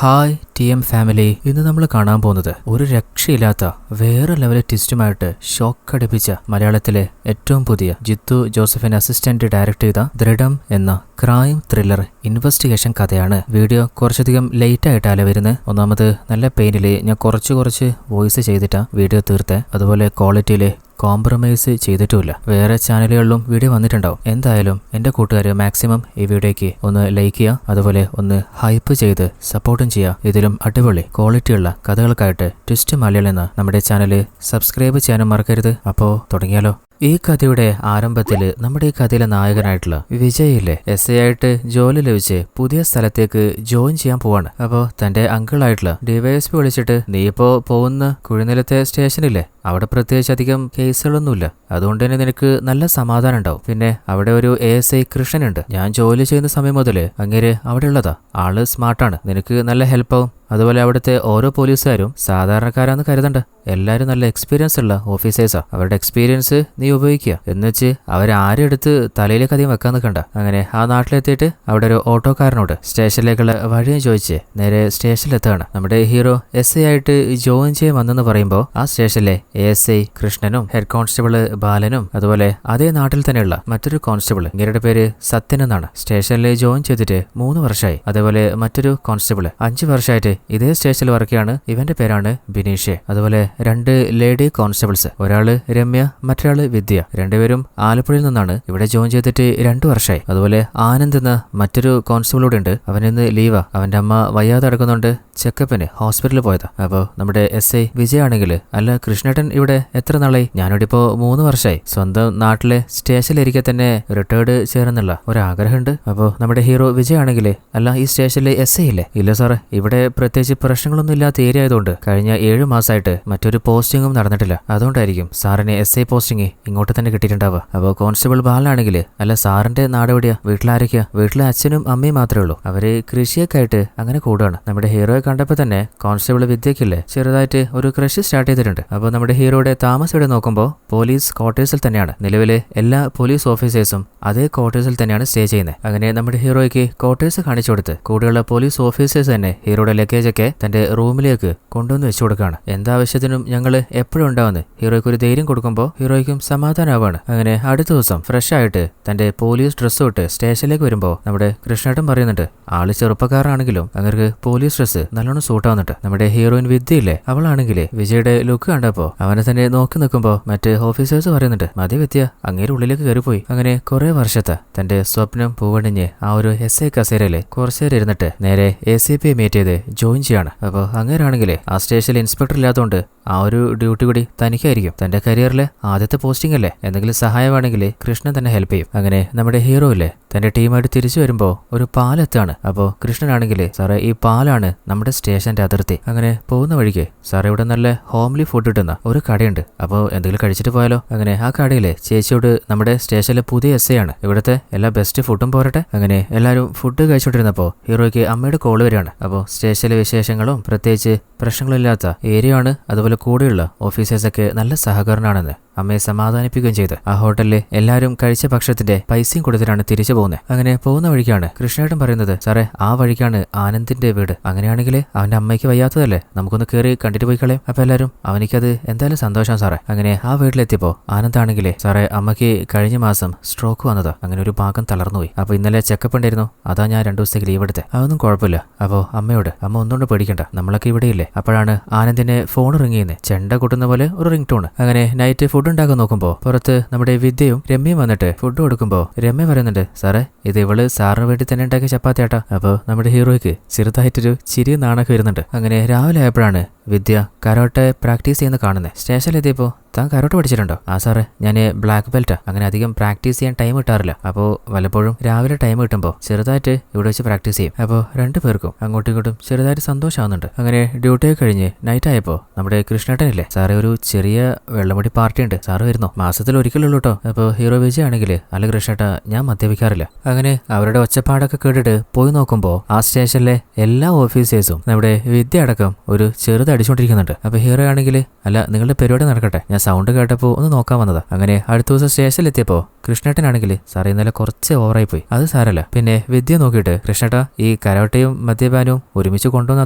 Hi TM family. ഇന്ന് നമ്മൾ കാണാൻ പോകുന്നത് ഒരു രക്ഷയില്ലാത്ത വേറെ ലെവൽ ട്വിസ്റ്റുമായിട്ട് ഷോക്ക് അടിപ്പിച്ച മലയാളത്തിലെ ഏറ്റവും പുതിയ ജിത്തു ജോസഫിനെ അസിസ്റ്റന്റ് ഡയറക്ട് ചെയ്ത ദൃഢം എന്ന ക്രൈം ത്രില്ലർ ഇൻവെസ്റ്റിഗേഷൻ കഥയാണ്. വീഡിയോ കുറച്ചധികം ലേറ്റ് ആയിട്ടാണ് വരുന്നത്. ഒന്നാമത് നല്ല പെയിനിൽ ഞാൻ കുറച്ച് വോയിസ് ചെയ്തിട്ടാ വീഡിയോ തീർത്തെ. അതുപോലെ ക്വാളിറ്റിയിൽ കോംപ്രമൈസ് ചെയ്തിട്ടുമില്ല. വേറെ ചാനലുകളിലും വീഡിയോ വന്നിട്ടുണ്ടാവും. എന്തായാലും എൻ്റെ കൂട്ടുകാർ മാക്സിമം ഈ വീഡിയോയ്ക്ക് ഒന്ന് ലൈക്ക് ചെയ്യുക, അതുപോലെ ഒന്ന് ഹൈപ്പ് ചെയ്ത് സപ്പോർട്ടും ചെയ്യുക. ഇതിലും അടിപൊളി ക്വാളിറ്റിയുള്ള കഥകൾക്കായിട്ട് ട്വിസ്റ്റ് മലയാളം എന്ന നമ്മുടെ ചാനൽ സബ്സ്ക്രൈബ് ചെയ്യാനും മറക്കരുത്. അപ്പോൾ തുടങ്ങിയാലോ? ഈ കഥയുടെ ആരംഭത്തില് നമ്മുടെ ഈ കഥയിലെ നായകനായിട്ടുള്ള വിജയില്ലേ SA ആയിട്ട് ജോലി ലഭിച്ച് പുതിയ സ്ഥലത്തേക്ക് ജോയിൻ ചെയ്യാൻ പോവാണ്. അപ്പോൾ തന്റെ അങ്കിളായിട്ടുള്ള DYSP വിളിച്ചിട്ട് നീ ഇപ്പോ പോകുന്ന കുഴിനിലത്തെ സ്റ്റേഷനില്ലേ, അവിടെ പ്രത്യേകിച്ച് അധികം കേസുകളൊന്നുമില്ല, അതുകൊണ്ട് തന്നെ നിനക്ക് നല്ല സമാധാനം ഉണ്ടാവും. പിന്നെ അവിടെ ഒരു ASI കൃഷ്ണനുണ്ട്. ഞാൻ ജോലി ചെയ്യുന്ന സമയം മുതല് അങ്ങേര് അവിടെ ഉള്ളതാ. ആള് സ്മാർട്ടാണ്, നിനക്ക് നല്ല ഹെൽപ്പാവും. അതുപോലെ അവിടുത്തെ ഓരോ പോലീസുകാരും സാധാരണക്കാരാന്ന് കരുതണ്ട, എല്ലാവരും നല്ല എക്സ്പീരിയൻസ് ഉള്ള ഓഫീസേഴ്സാ. അവരുടെ എക്സ്പീരിയൻസ് നീ ഉപയോഗിക്കുക, എന്നുവെച്ച് അവരാരെടുത്ത് തലയിലേക്ക് അധികം വെക്കാൻ നിൽക്കണ്ട. അങ്ങനെ ആ നാട്ടിലെത്തിയിട്ട് അവിടെ ഒരു ഓട്ടോക്കാരനോട് സ്റ്റേഷനിലേക്കുള്ള വഴിയും ചോദിച്ച് നേരെ സ്റ്റേഷനിലെത്തുകയാണ്. നമ്മുടെ ഹീറോ SA ആയിട്ട് ജോയിൻ ചെയ്യാൻ വന്നെന്ന് പറയുമ്പോൾ ആ സ്റ്റേഷനിലെ ASI കൃഷ്ണനും ഹെഡ് കോൺസ്റ്റബിൾ ബാലനും അതുപോലെ അതേ നാട്ടിൽ തന്നെയുള്ള മറ്റൊരു കോൺസ്റ്റബിൾ, ഇവരുടെ പേര് സത്യൻ എന്നാണ്, സ്റ്റേഷനിൽ ജോയിൻ ചെയ്തിട്ട് 3 വർഷമായി. അതേപോലെ മറ്റൊരു കോൺസ്റ്റബിൾ 5 വർഷമായിട്ട് ഇതേ സ്റ്റേഷനിൽ വർക്ക് ചെയ്യാണ്. ഇവന്റെ പേരാണ് ബിനീഷ്. അതുപോലെ 2 ലേഡി കോൺസ്റ്റബിൾസ്, ഒരാള് രമ്യ, മറ്റൊരാള് വിദ്യ. രണ്ടുപേരും ആലപ്പുഴയിൽ നിന്നാണ്. ഇവിടെ ജോയിൻ ചെയ്തിട്ട് 2 വർഷമായി. അതുപോലെ ആനന്ദ് എന്ന മറ്റൊരു കോൺസ്റ്റബിൾ കൂടെ ഉണ്ട്. അവനിന്ന് ലീവാ, അവന്റെ അമ്മ വയ്യാതെ കിടക്കുന്നുണ്ട്, ചെക്കപ്പിന് ഹോസ്പിറ്റലിൽ പോയതാ. അപ്പോൾ നമ്മുടെ SI വിജയ് ആണെങ്കിൽ, അല്ല കൃഷ്ണേട്ടൻ ഇവിടെ എത്ര നാളായി? ഞാനിവിടെ ഇപ്പോ 3 വർഷമായി. സ്വന്തം നാട്ടിലെ സ്റ്റേഷനിലിരിക്കെ തന്നെ റിട്ടയർഡ് ചേരുന്നുള്ള ഒരാഗ്രഹമുണ്ട്. അപ്പോൾ നമ്മുടെ ഹീറോ വിജയ് ആണെങ്കിൽ, അല്ല ഈ സ്റ്റേഷനിലെ SI ഇല്ലേ? ഇല്ല സാറേ, ഇവിടെ പ്രത്യേകിച്ച് പ്രശ്നങ്ങളൊന്നും ഇല്ലാത്ത ഏരിയ ആയതുകൊണ്ട് കഴിഞ്ഞ 7 മാസമായിട്ട് മറ്റൊരു പോസ്റ്റിംഗും നടന്നിട്ടില്ല. അതുകൊണ്ടായിരിക്കും സാറിന് SI പോസ്റ്റിംഗ് ഇങ്ങോട്ട് തന്നെ കിട്ടിയിട്ടുണ്ടാവുക. അപ്പോൾ കോൺസ്റ്റബിൾ ബാലനാണെങ്കിൽ, അല്ല സാറിന്റെ നാട് എവിടെയാ? വീട്ടിലാരൊക്കെയാ? വീട്ടിലെ അച്ഛനും അമ്മയും മാത്രമേ ഉള്ളൂ. അവര് കൃഷിയൊക്കെ ആയിട്ട് അങ്ങനെ കൂടുകയാണ്. നമ്മുടെ ഹീറോയെ കണ്ടപ്പോൾ തന്നെ കോൺസ്റ്റബിൾ വിദ്യക്കില്ലേ ചെറുതായിട്ട് ഒരു ക്രഷ് സ്റ്റാർട്ട് ചെയ്തിട്ടുണ്ട്. അപ്പോൾ നമ്മുടെ ഹീറോയുടെ താമസം ഇവിടെ നോക്കുമ്പോൾ പോലീസ് ക്വാർട്ടേഴ്സിൽ തന്നെയാണ്. നിലവിലെ എല്ലാ പോലീസ് ഓഫീസേഴ്സും അതേ ക്വാർട്ടേഴ്സിൽ തന്നെയാണ് സ്റ്റേ ചെയ്യുന്നത്. അങ്ങനെ നമ്മുടെ ഹീറോയ്ക്ക് ക്വാർട്ടേഴ്സ് കാണിച്ചു കൊടുത്ത് കൂടെയുള്ള പോലീസ് ഓഫീസേഴ്സ് തന്നെ ഹീറോയുടെ ലഗേജ് ഒക്കെ തന്റെ റൂമിലേക്ക് കൊണ്ടുവന്ന് വെച്ചു കൊടുക്കുകയാണ്. എന്താവശ്യത്തിനും ഞങ്ങൾ എപ്പോഴും ഉണ്ടാവുന്നത് ഹീറോയ്ക്ക് ഒരു ധൈര്യം കൊടുക്കുമ്പോൾ ഹീറോയ്ക്കും സമാധാനമാവാണ്. അങ്ങനെ അടുത്ത ദിവസം ഫ്രഷ് ആയിട്ട് തന്റെ പോലീസ് ഡ്രസ്സ് ഇട്ട് സ്റ്റേഷനിലേക്ക് വരുമ്പോൾ നമ്മുടെ കൃഷ്ണേട്ടൻ പറയുന്നുണ്ട്, ആള് ചെറുപ്പക്കാരാണെങ്കിലും അവർക്ക് പോലീസ് ഡ്രസ്സ് നല്ലോണം സൂട്ടാവുന്നുണ്ട്. നമ്മുടെ ഹീറോയിൻ വിദ്യയില്ലേ, അവളാണെങ്കിൽ വിജയുടെ ലുക്ക് കണ്ടപ്പോ അവനെ തന്നെ നോക്കി നിൽക്കുമ്പോൾ മറ്റ് ഓഫീസേഴ്സ് പറയുന്നുണ്ട്, മതി വിദ്യ, അങ്ങേരെ ഉള്ളിലേക്ക് കയറിപ്പോയി. അങ്ങനെ കുറെ വർഷത്തെ തന്റെ സ്വപ്നം പൂവണിഞ്ഞ് ആ ഒരു SI കസേരയില് കുറച്ചേരം ഇരുന്നിട്ട് നേരെ ACP മീറ്റ് ചെയ്ത് ജോയിൻ ചെയ്യാണ്. അപ്പോൾ അങ്ങേരാണെങ്കിൽ ആ സ്റ്റേഷനിൽ ഇൻസ്പെക്ടർ ഇല്ലാത്തതുകൊണ്ട് ആ ഒരു ഡ്യൂട്ടി കൂടി തനിക്കായിരിക്കും. തന്റെ കരിയറിലെ ആദ്യത്തെ പോസ്റ്റിംഗ് അല്ലേ, എന്തെങ്കിലും സഹായമാണെങ്കിൽ കൃഷ്ണൻ തന്നെ ഹെൽപ്പ് ചെയ്യും. അങ്ങനെ നമ്മുടെ ഹീറോ ഇല്ലേ തന്റെ ടീമായിട്ട് തിരിച്ചു വരുമ്പോൾ ഒരു പാലെത്താണ്. അപ്പോൾ കൃഷ്ണനാണെങ്കിൽ, സാറേ ഈ പാലാണ് നമ്മുടെ സ്റ്റേഷന്റെ അതിർത്തി. അങ്ങനെ പോകുന്ന വഴിക്ക്, സാറേ ഇവിടെ നല്ല ഹോംലി ഫുഡ് കിട്ടുന്ന ഒരു കടയുണ്ട്, അപ്പോൾ എന്തെങ്കിലും കഴിച്ചിട്ട് പോയാലോ? അങ്ങനെ ആ കടയിലെ ചേച്ചിയോട്, നമ്മുടെ സ്റ്റേഷനിലെ പുതിയ SI ആണ്, ഇവിടുത്തെ എല്ലാ ബെസ്റ്റ് ഫുഡും പോരട്ടെ. അങ്ങനെ എല്ലാവരും ഫുഡ് കഴിച്ചോണ്ടിരുന്നപ്പോൾ ഹീറോയ്ക്ക് അമ്മയുടെ കോള് വരികയാണ്. അപ്പോൾ സ്റ്റേഷനിലെ വിശേഷങ്ങളും പ്രത്യേകിച്ച് പ്രശ്നങ്ങളില്ലാത്ത ഏരിയ ആണ്. അതുപോലെ കൂടെയുള്ള ഓഫീസേഴ്സൊക്കെ നല്ല സഹകരണമാണെന്ന് അമ്മയെ സമാധാനിപ്പിക്കുകയും ചെയ്ത് ആ ഹോട്ടലിൽ എല്ലാവരും കഴിച്ച ഭക്ഷണത്തിന്റെ പൈസയും കൊടുത്തിട്ടാണ് തിരിച്ചു പോകുന്നത്. അങ്ങനെ പോകുന്ന വഴിക്കാണ് കൃഷ്ണേട്ടൻ പറയുന്നത്, സാറേ ആ വഴിക്കാണ് ആനന്ദിന്റെ വീട്. അങ്ങനെയാണെങ്കിൽ അവന്റെ അമ്മയ്ക്ക് വയ്യാത്തതല്ലേ, നമുക്കൊന്ന് കയറി കണ്ടിട്ട് പോയി കളയും. അപ്പൊ എല്ലാവരും അവനിക്കത് എന്തായാലും സന്തോഷം സാറേ. അങ്ങനെ ആ വീട്ടിലെത്തിയപ്പോ ആനന്ദാണെങ്കിലേ, സാറേ അമ്മയ്ക്ക് കഴിഞ്ഞ മാസം സ്ട്രോക്ക് വന്നതാ, അങ്ങനെ ഒരു ഭാഗം തളർന്നുപോയി. അപ്പൊ ഇന്നലെ ചെക്കപ്പ് ഉണ്ടായിരുന്നു, അതാ ഞാൻ 2 ദിവസത്തേക്ക് ലീവ് എടുത്തത്. അതൊന്നും കുഴപ്പമില്ല. അപ്പോൾ അമ്മയോട്, അമ്മ ഒന്നുകൊണ്ട് പേടിക്കണ്ട, നമ്മളൊക്കെ ഇവിടെയില്ലേ. അപ്പോഴാണ് ആനന്ദിന്റെ ഫോൺ റിങ് ചെയ്യുന്നത്, ചെണ്ട കൊട്ടുന്ന പോലെ ഒരു റിംഗ് ടോൺ. അങ്ങനെ നൈറ്റ് ഫുഡ് ഉണ്ടാക്കാൻ നോക്കുമ്പോൾ പുറത്ത് നമ്മുടെ വിദ്യയും രമ്യയും വന്നിട്ട് ഫുഡ് കൊടുക്കുമ്പോൾ രമ്യ പറയുന്നുണ്ട്, സാറേ ഇത് ഇവള് സാറിന് വേണ്ടി തന്നെ ഉണ്ടാക്കിയ ചപ്പാത്തിയാട്ടാ. അപ്പോൾ നമ്മുടെ ഹീറോയ്ക്ക് ചെറുതായിട്ടൊരു ചിരി നാണൊക്കെ വരുന്നുണ്ട്. അങ്ങനെ രാവിലെ ആയപ്പോഴാണ് വിദ്യ കരോട്ടെ പ്രാക്ടീസ് ചെയ്യുന്ന കാണുന്നത്. സ്റ്റേഷനിലെത്തിയപ്പോൾ, താൻ കരോട്ടെ പഠിച്ചിട്ടുണ്ടോ? ആ സാറേ ഞാൻ ബ്ലാക്ക് ബെൽറ്റാ, അങ്ങനെ അധികം പ്രാക്ടീസ് ചെയ്യാൻ ടൈം കിട്ടാറില്ല. അപ്പോൾ വല്ലപ്പോഴും രാവിലെ ടൈം കിട്ടുമ്പോൾ ചെറുതായിട്ട് ഇവിടെ വെച്ച് പ്രാക്ടീസ് ചെയ്യും. അപ്പോൾ 2 പേർക്കും അങ്ങോട്ടും ഇങ്ങോട്ടും ചെറുതായിട്ട് സന്തോഷമാവുന്നുണ്ട്. അങ്ങനെ ഡ്യൂട്ടി കഴിഞ്ഞ് നൈറ്റ് ആയപ്പോൾ നമ്മുടെ കൃഷ്ണേട്ടനില്ലേ, സാറേ ഒരു ചെറിയ വെള്ളമുടി പാർട്ടി ഉണ്ട്, സാറ് വരുന്നോ? മാസത്തിൽ ഒരിക്കലുള്ളൂ കേട്ടോ. അപ്പോൾ ഹീറോ വിജയ് ആണെങ്കിൽ, അല്ല കൃഷ്ണേട്ട ഞാൻ മദ്യപിക്കാറില്ല. അങ്ങനെ അവരുടെ ഒച്ചപ്പാടൊക്കെ കേട്ടിട്ട് പോയി നോക്കുമ്പോൾ ആ സ്റ്റേഷനിലെ എല്ലാ ഓഫീസേഴ്സും നമ്മുടെ വിദ്യ അടക്കം ഒരു ചെറുതായിട്ട് അടിച്ചുകൊണ്ടിരിക്കുന്നുണ്ട്. അപ്പൊ ഹീറോ ആണെങ്കിൽ അല്ല നിങ്ങളുടെ പരിപാടി നടക്കട്ടെ, ഞാൻ സൗണ്ട് കേട്ടപ്പോൾ ഒന്ന് നോക്കാൻ വന്നതാ. അങ്ങനെ അടുത്ത ദിവസം സ്റ്റേഷനിലെത്തിയപ്പോ കൃഷ്ണേട്ടനാണെങ്കിൽ സാറേ ഇന്നലെ കുറച്ച് ഓവറായി പോയി. അത് സാരല്ല. പിന്നെ വിദ്യ നോക്കിയിട്ട് കൃഷ്ണേട്ട ഈ കരോട്ടയും മദ്യപാനവും ഒരുമിച്ച് കൊണ്ടുവന്ന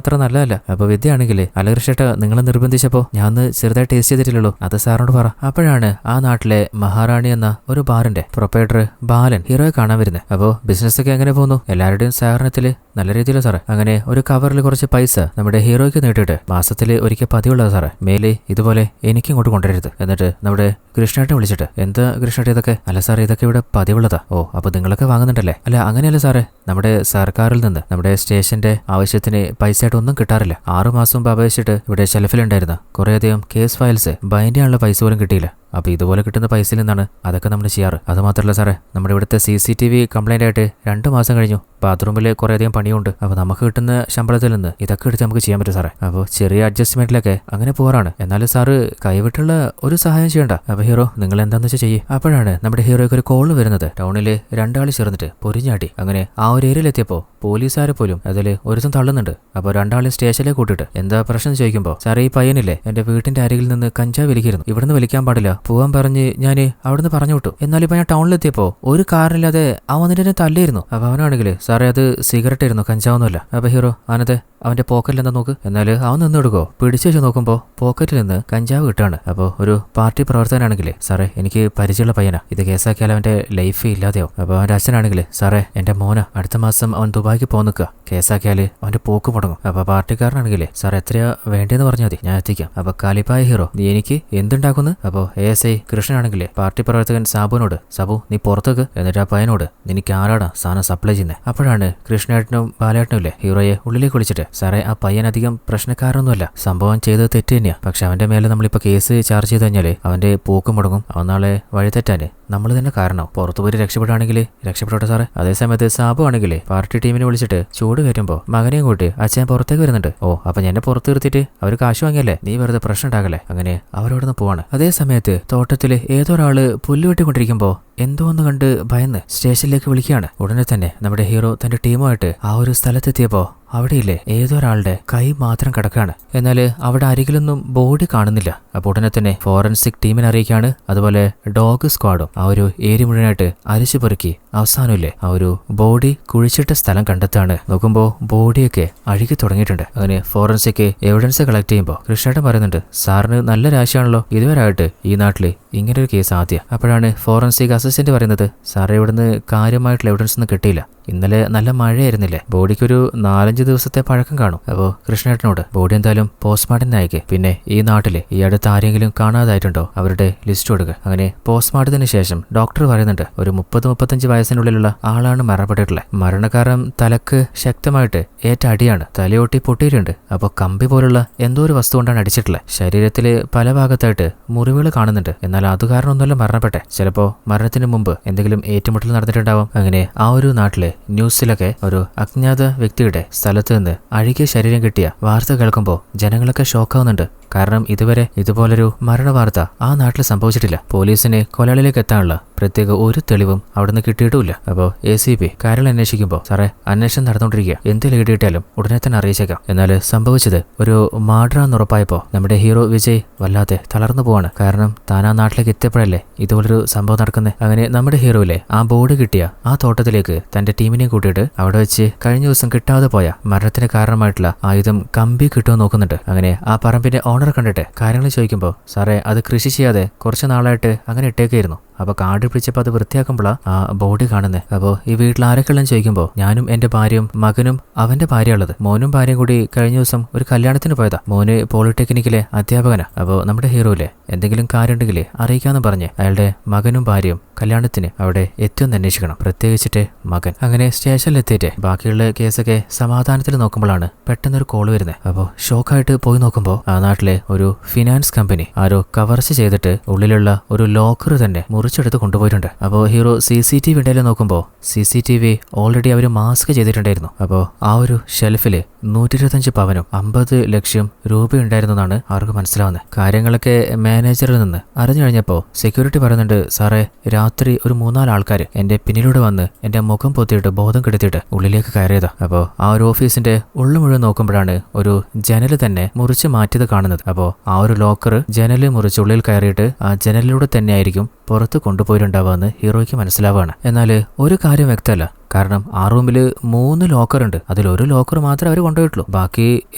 അത്ര നല്ലതല്ല. അപ്പൊ വിദ്യ ആണെങ്കിൽ അല്ല കൃഷ്ണേട്ട നിങ്ങളെ നിർബന്ധിച്ചപ്പോ ഞാൻ ഒന്ന് ചെറുതായി ടേസ്റ്റ് ചെയ്തിട്ടില്ലല്ലോ, അത് സാറിനോട് പറ. അപ്പോഴാണ് ആ നാട്ടിലെ മഹാറാണി എന്ന ഒരു ബാറിന്റെ പ്രൊപ്പറേറ്റർ ബാലൻ ഹീറോയെ കാണാൻ വരുന്നത്. അപ്പോ ബിസിനസ് ഒക്കെ എങ്ങനെ പോകുന്നു? എല്ലാവരുടെയും സഹകരണത്തില് നല്ല രീതിയിലോ സാറേ. അങ്ങനെ ഒരു കവറിൽ കുറച്ച് പൈസ നമ്മുടെ ഹീറോയ്ക്ക് നീട്ടിയിട്ട് മാസത്തിൽ ഒരിക്കൽ പതിവുള്ളത് സാറേ, മേലെ ഇതുപോലെ എനിക്ക് ഇങ്ങോട്ട് കൊണ്ടുവരരുത്. എന്നിട്ട് നമ്മുടെ കൃഷ്ണേട്ടനെ വിളിച്ചിട്ട് എന്താ കൃഷ്ണേട്ട ഇതൊക്കെ? അല്ല സാറേ ഇതൊക്കെ ഇവിടെ പതിവുള്ളതാ. ഓ അപ്പൊ നിങ്ങളൊക്കെ വാങ്ങുന്നുണ്ടല്ലേ? അല്ല അങ്ങനെയല്ല സാറേ, നമ്മുടെ സർക്കാരിൽ നിന്ന് നമ്മുടെ സ്റ്റേഷന്റെ ആവശ്യത്തിന് പൈസയായിട്ട് ഒന്നും കിട്ടാറില്ല. 6 മാസം മുമ്പ് അപേക്ഷിച്ചിട്ട് ഇവിടെ ഷെൽഫിലുണ്ടായിരുന്ന കുറേയധികം കേസ് ഫയൽസ് ബൈൻഡ് ചെയ്യാനുള്ള പൈസ പോലും കിട്ടിയില്ല. അപ്പൊ ഇതുപോലെ കിട്ടുന്ന പൈസയിൽ നിന്നാണ് അതൊക്കെ നമ്മൾ ചെയ്യാറ്. അത് മാത്രമല്ല സാറേ, നമ്മുടെ ഇവിടുത്തെ CCTV കംപ്ലൈന്റ് ആയിട്ട് 2 മാസം കഴിഞ്ഞു. ബാത്റൂമിൽ കുറേയധികം പണിയുണ്ട്. അപ്പൊ നമുക്ക് കിട്ടുന്ന ശമ്പളത്തിൽ നിന്ന് ഇതൊക്കെ എടുത്ത് നമുക്ക് ചെയ്യാൻ പറ്റും സാറേ. അപ്പോൾ ചെറിയ അഡ്ജസ്റ്റ്മെന്റിലൊക്കെ അങ്ങനെ പോകാറാണ്. എന്നാലും സാറ് കൈവിട്ടുള്ള ഒരു സഹായം ചെയ്യണ്ട. അപ്പൊ ഹീറോ നിങ്ങൾ എന്താന്ന് വെച്ചാൽ ചെയ്യേ. അപ്പോഴാണ് നമ്മുടെ ഹീറോയ്ക്ക് ഒരു കോള് വരുന്നത്. ടൗണില് 2 ആൾ ചേർന്നിട്ട് പൊരിഞ്ഞാടി. അങ്ങനെ ആ ഒരു ഏരിയയിലെത്തിയപ്പോ പോലീസുകാരെ പോലും അതിൽ ഒരുത്തം തള്ളുന്നുണ്ട്. അപ്പോൾ 2 ആളെ സ്റ്റേഷനിലേക്ക് കൂട്ടിയിട്ട് എന്താ പ്രശ്നം ചോദിക്കുമ്പോൾ സാറേ ഈ പയ്യനില്ലേ എന്റെ വീട്ടിന്റെ അരികിൽ നിന്ന് കഞ്ചാവ് വലിക്കായിരുന്നു, ഇവിടുന്ന് വലിക്കാൻ പാടില്ല, പോവാൻ പറഞ്ഞ് ഞാൻ അവിടുന്ന് പറഞ്ഞു വിട്ടു. എന്നാൽ ഇപ്പൊ ഞാൻ ടൗണിലെത്തിയപ്പോ ഒരു കാറില്ലാതെ അവൻ വന്നിട്ട് തല്ലായിരുന്നു. അപ്പൊ അവനാണെങ്കിൽ സാറേ അത് സിഗരറ്റ് ആയിരുന്നു, കഞ്ചാവൊന്നുമല്ല. അപ്പൊ ഹീറോ അവനത്തെ അവന്റെ പോക്കറ്റിൽ എന്താ നോക്ക്. എന്നാൽ അവൻ നിന്ന് എടുക്കോ? പിടിച്ചു വെച്ച് നോക്കുമ്പോൾ പോക്കറ്റിൽ നിന്ന് കഞ്ചാവ് കിട്ടാണ്. അപ്പോൾ ഒരു പാർട്ടി പ്രവർത്തകനാണെങ്കിലേ സാറേ എനിക്ക് പരിചയമുള്ള പയ്യനാ, ഇത് കേസാക്കിയാൽ അവന്റെ ലൈഫ് ഇല്ലാതെയാവും. അപ്പോൾ അവന്റെ അച്ഛനാണെങ്കിൽ സാറേ എന്റെ മോന അടുത്ത മാസം അവൻ ദുബായിക്ക് പോകാൻ നിൽക്കുക, കേസാക്കിയാൽ അവന്റെ പോക്ക് മുടങ്ങും. അപ്പൊ പാർട്ടിക്കാരനാണെങ്കിലേ സാർ എത്രയാ വേണ്ടതെന്ന് പറഞ്ഞാൽ മതി, ഞാൻ എത്തിക്കാം. അപ്പൊ കാലിപ്പായ ഹീറോ നീ എനിക്ക് എന്തുണ്ടാക്കുന്നു? അപ്പോൾ ASI കൃഷ്ണനാണെങ്കിലേ പാർട്ടി പ്രവർത്തകൻ സാബുവിനോട് സാബു നീ പുറത്തേക്ക്, എന്നിട്ട് ആ പയ്യനോട് നിനക്ക് ആരാടാ സാധനം സപ്ലൈ ചെയ്യുന്നത്? അപ്പോഴാണ് കൃഷ്ണേട്ടനും ബാലേട്ടനും ഇല്ലേ ഹീറോയെ ഉള്ളിലേക്ക് വിളിച്ചിട്ട് സാറേ ആ പയ്യൻ അധികം പ്രശ്നക്കാരൊന്നുമല്ല, സംഭവം ചെയ്തത് തെറ്റ് തന്നെയാ. പക്ഷെ അവന്റെ മേലെ നമ്മളിപ്പോ കേസ് ചാർജ് ചെയ്ത് കഴിഞ്ഞാല് അവന്റെ പോക്ക് മുടങ്ങും, അവൻ നാളെ വഴിതെറ്റാന് നമ്മൾ തന്നെ കാരണം. പുറത്തു പോയി രക്ഷപ്പെടുകയാണെങ്കിൽ രക്ഷപ്പെട്ടോട്ടെ സാറേ. അതേസമയത്ത് സാബു ആണെങ്കിലേ പാർട്ടി ടീമിനെ വിളിച്ചിട്ട് ചൂട് കയറ്റുമ്പോ മകനെയും കൂട്ടി അച്ഛൻ പുറത്തേക്ക് വരുന്നുണ്ട്. ഓ അപ്പൊ എന്നെ പുറത്ത് നിർത്തിയിട്ട് അവർ കാശ് വാങ്ങിയല്ലേ, നീ വെറുതെ പ്രശ്നം ഉണ്ടാകല്ലേ. അങ്ങനെ അവരോടൊന്ന് പോവാണ്. അതേസമയത്ത് തോട്ടത്തില് ഏതൊരാള് പുല്ല് വെട്ടിക്കൊണ്ടിരിക്കുമ്പോ എന്തോ ഒന്ന് കണ്ട് ഭയന്ന് സ്റ്റേഷനിലേക്ക് വിളിക്കുകയാണ്. ഉടനെ തന്നെ നമ്മുടെ ഹീറോ തന്റെ ടീമുമായിട്ട് ആ ഒരു സ്ഥലത്തെത്തിയപ്പോ അവിടെയില്ലേ ഏതൊരാളുടെ കൈ മാത്രം കിടക്കാണ്. എന്നാൽ അവിടെ അരികിലൊന്നും ബോഡി കാണുന്നില്ല. അപ്പോൾ ഉടനെ തന്നെ ഫോറൻസിക് ടീമിനെ അറിയിക്കാണ്. അതുപോലെ ഡോഗ് സ്ക്വാഡും ആ ഒരു ഏരിയ മുഴുവനായിട്ട് അരിച്ചു പെറുക്കി അവസാനമില്ലേ ആ ഒരു ബോഡി കുഴിച്ചിട്ട സ്ഥലം കണ്ടെത്താണ്. നോക്കുമ്പോൾ ബോഡിയൊക്കെ അഴുകി തുടങ്ങിയിട്ടുണ്ട്. അങ്ങനെ ഫോറൻസിക് എവിഡൻസ് കളക്ട് ചെയ്യുമ്പോൾ കൃഷ്ണേട്ടൻ പറയുന്നുണ്ട് സാറിന് നല്ല രാശിയാണല്ലോ, ഇതുവരായിട്ട് ഈ നാട്ടില് ഇങ്ങനൊരു കേസ് ആദ്യം. അപ്പോഴാണ് ഫോറൻസിക് അസിസ്റ്റന്റ് പറയുന്നത് സാറേ ഇവിടുന്ന് കാര്യമായിട്ടുള്ള എവിഡൻസ് ഒന്നും കിട്ടിയില്ല, ഇന്നലെ നല്ല മഴയായിരുന്നില്ലേ, ബോഡിക്കൊരു 4-5 ദിവസത്തെ പഴക്കം കാണും. അപ്പോൾ കൃഷ്ണേട്ടനോട് ബോഡി എന്തായാലും പോസ്റ്റ്മോർട്ടം അയക്ക്, പിന്നെ ഈ നാട്ടില് ഈ അടുത്ത് ആരെങ്കിലും കാണാതായിട്ടുണ്ടോ അവരുടെ ലിസ്റ്റ് കൊടുക്കുക. അങ്ങനെ പോസ്റ്റ്മോർട്ടത്തിന് ശേഷം ഡോക്ടർ പറയുന്നുണ്ട് ഒരു 30-35 വയസ്സിനുള്ളിലുള്ള ആളാണ് മരണപ്പെട്ടിട്ടുള്ളത്. മരണകാരണം തലക്ക് ശക്തമായിട്ട് ഏറ്റ അടിയാണ്, തലയൊട്ടി പൊട്ടിയിട്ടുണ്ട്. അപ്പോൾ കമ്പി പോലുള്ള എന്തോ ഒരു വസ്തു കൊണ്ടാണ് അടിച്ചിട്ടുള്ളത്. ശരീരത്തില് പല ഭാഗത്തായിട്ട് മുറിവുകൾ കാണുന്നുണ്ട്. എന്നാൽ അത് കാരണമൊന്നുമല്ല മരണപ്പെട്ടെ, ചിലപ്പോ മരണത്തിന് മുമ്പ് എന്തെങ്കിലും ഏറ്റുമുട്ടൽ നടന്നിട്ടുണ്ടാവും. അങ്ങനെ ആ ഒരു നാട്ടിലെ ന്യൂസിലൊക്കെ ഒരു അജ്ഞാത വ്യക്തിയുടെ സ്ഥലത്ത് നിന്ന് അഴുകിയ ശരീരം കിട്ടിയ വാർത്ത കേൾക്കുമ്പോൾ ജനങ്ങളൊക്കെ ഷോക്കാവുന്നുണ്ട്. കാരണം ഇതുവരെ ഇതുപോലൊരു മരണ വാർത്ത ആ നാട്ടിൽ സംഭവിച്ചിട്ടില്ല. പോലീസിന് കൊലയാളിലേക്ക് എത്താനുള്ള പ്രത്യേക ഒരു തെളിവും അവിടുന്ന് കിട്ടിയിട്ടുമില്ല. അപ്പോൾ ACP കാര്യങ്ങൾ അന്വേഷിക്കുമ്പോൾ സാറേ അന്വേഷണം നടന്നുകൊണ്ടിരിക്കുക, എന്ത് ലീഡ് കിട്ടിയാലും ഉടനെ തന്നെ അറിയിച്ചേക്കാം. എന്നാൽ സംഭവിച്ചത് ഒരു മാഡ്രാന്ന് ഉറപ്പായപ്പോ നമ്മുടെ ഹീറോ വിജയ് വല്ലാതെ തളർന്നു പോവാണ്. കാരണം താൻ ആ നാട്ടിലേക്ക് എത്തിയപ്പോഴല്ലേ ഇതുപോലൊരു സംഭവം നടക്കുന്നത്. അങ്ങനെ നമ്മുടെ ഹീറോയിലെ ആ ബോഡി കിട്ടിയ ആ തോട്ടത്തിലേക്ക് തന്റെ ടീമിനെ കൂട്ടിയിട്ട് അവിടെ വെച്ച് കഴിഞ്ഞ ദിവസം കിട്ടാതെ പോയ മരണത്തിന് കാരണമായിട്ടുള്ള ആയുധം കമ്പി കിട്ടുമോ നോക്കുന്നുണ്ട്. അങ്ങനെ ആ പറമ്പിന്റെ ഓണർ കണ്ടിട്ട് കാര്യങ്ങൾ ചോദിക്കുമ്പോൾ സാറേ അത് കൃഷി ചെയ്യാതെ കുറച്ച് നാളായിട്ട് അങ്ങനെ ഇട്ടേക്കായിരുന്നു, അപ്പൊ കാട് പിടിച്ചപ്പോൾ അത് വൃത്തിയാക്കുമ്പോഴാണ് ആ ബോഡി കാണുന്നത്. അപ്പോൾ ഈ വീട്ടിൽ ആരൊക്കെയുള്ളതെന്ന് ചോദിക്കുമ്പോൾ ഞാനും എന്റെ ഭാര്യയും മകനും അവന്റെ ഭാര്യ ഉള്ളത്. മോനും ഭാര്യയും കൂടി കഴിഞ്ഞ ദിവസം ഒരു കല്യാണത്തിന് പോയതാ. മോന് പോളിടെക്നിക്കിലെ അധ്യാപകനാ. അപ്പോൾ നമ്മുടെ ഹീറോയിലെ എന്തെങ്കിലും കാര്യം ഉണ്ടെങ്കിൽ അറിയിക്കാന്ന് പറഞ്ഞ് അയാളുടെ മകനും ഭാര്യയും കല്യാണത്തിന് അവിടെ എത്തിയൊന്ന് അന്വേഷിക്കണം, പ്രത്യേകിച്ചിട്ട് മകൻ. അങ്ങനെ സ്റ്റേഷനിലെത്തിയിട്ട് ബാക്കിയുള്ള കേസൊക്കെ സമാധാനത്തിൽ നോക്കുമ്പോഴാണ് പെട്ടെന്നൊരു കോള് വരുന്നത്. അപ്പോൾ ഷോക്കായിട്ട് പോയി നോക്കുമ്പോൾ ആ നാട്ടിലെ ഒരു ഫിനാൻസ് കമ്പനി ആരോ കവർച്ച ചെയ്തിട്ട് ഉള്ളിലുള്ള ഒരു ലോക്കർ തന്നെ മുറിച്ച് മുറിച്ചെടുത്ത് കൊണ്ടുപോയിട്ടുണ്ട്. അപ്പോൾ ഹീറോ CCTV ഇടയിൽ നോക്കുമ്പോൾ CCTV ഓൾറെഡി അവർ മാസ്ക് ചെയ്തിട്ടുണ്ടായിരുന്നു. അപ്പോൾ ആ ഒരു ഷെൽഫിൽ 125 പവനും 50 ലക്ഷം രൂപയുണ്ടായിരുന്നു എന്നാണ് അവർക്ക് മനസ്സിലാവുന്നത്. കാര്യങ്ങളൊക്കെ മാനേജറിൽ നിന്ന് അറിഞ്ഞു കഴിഞ്ഞപ്പോൾ സെക്യൂരിറ്റി പറയുന്നുണ്ട്, സാറേ രാത്രി ഒരു 3-4 ആൾക്കാർ എന്റെ പിന്നിലൂടെ വന്ന് എന്റെ മുഖം പൊത്തിയിട്ട് ബോധം കെടുത്തിയിട്ട് ഉള്ളിലേക്ക് കയറിയതാ. അപ്പോൾ ആ ഒരു ഓഫീസിന്റെ ഉള്ളു മുഴുവൻ നോക്കുമ്പോഴാണ് ഒരു ജനല് തന്നെ മുറിച്ച് മാറ്റിയത് കാണുന്നത്. അപ്പോൾ ആ ഒരു ലോക്കർ ജനല് മുറിച്ച് ഉള്ളിൽ കയറിയിട്ട് ആ ജനലിലൂടെ തന്നെയായിരിക്കും പുറത്ത് കൊണ്ടുപോയിട്ടുണ്ടാവുക ഹീറോയ്ക്ക് മനസ്സിലാവുകയാണ്. എന്നാൽ ഒരു കാര്യം വ്യക്തമല്ല. കാരണം ആ റൂമിൽ 3 ലോക്കർ ഉണ്ട്. അതിലൊരു ലോക്കർ മാത്രമേ അവർ കൊണ്ടുപോയിട്ടുള്ളൂ. ബാക്കി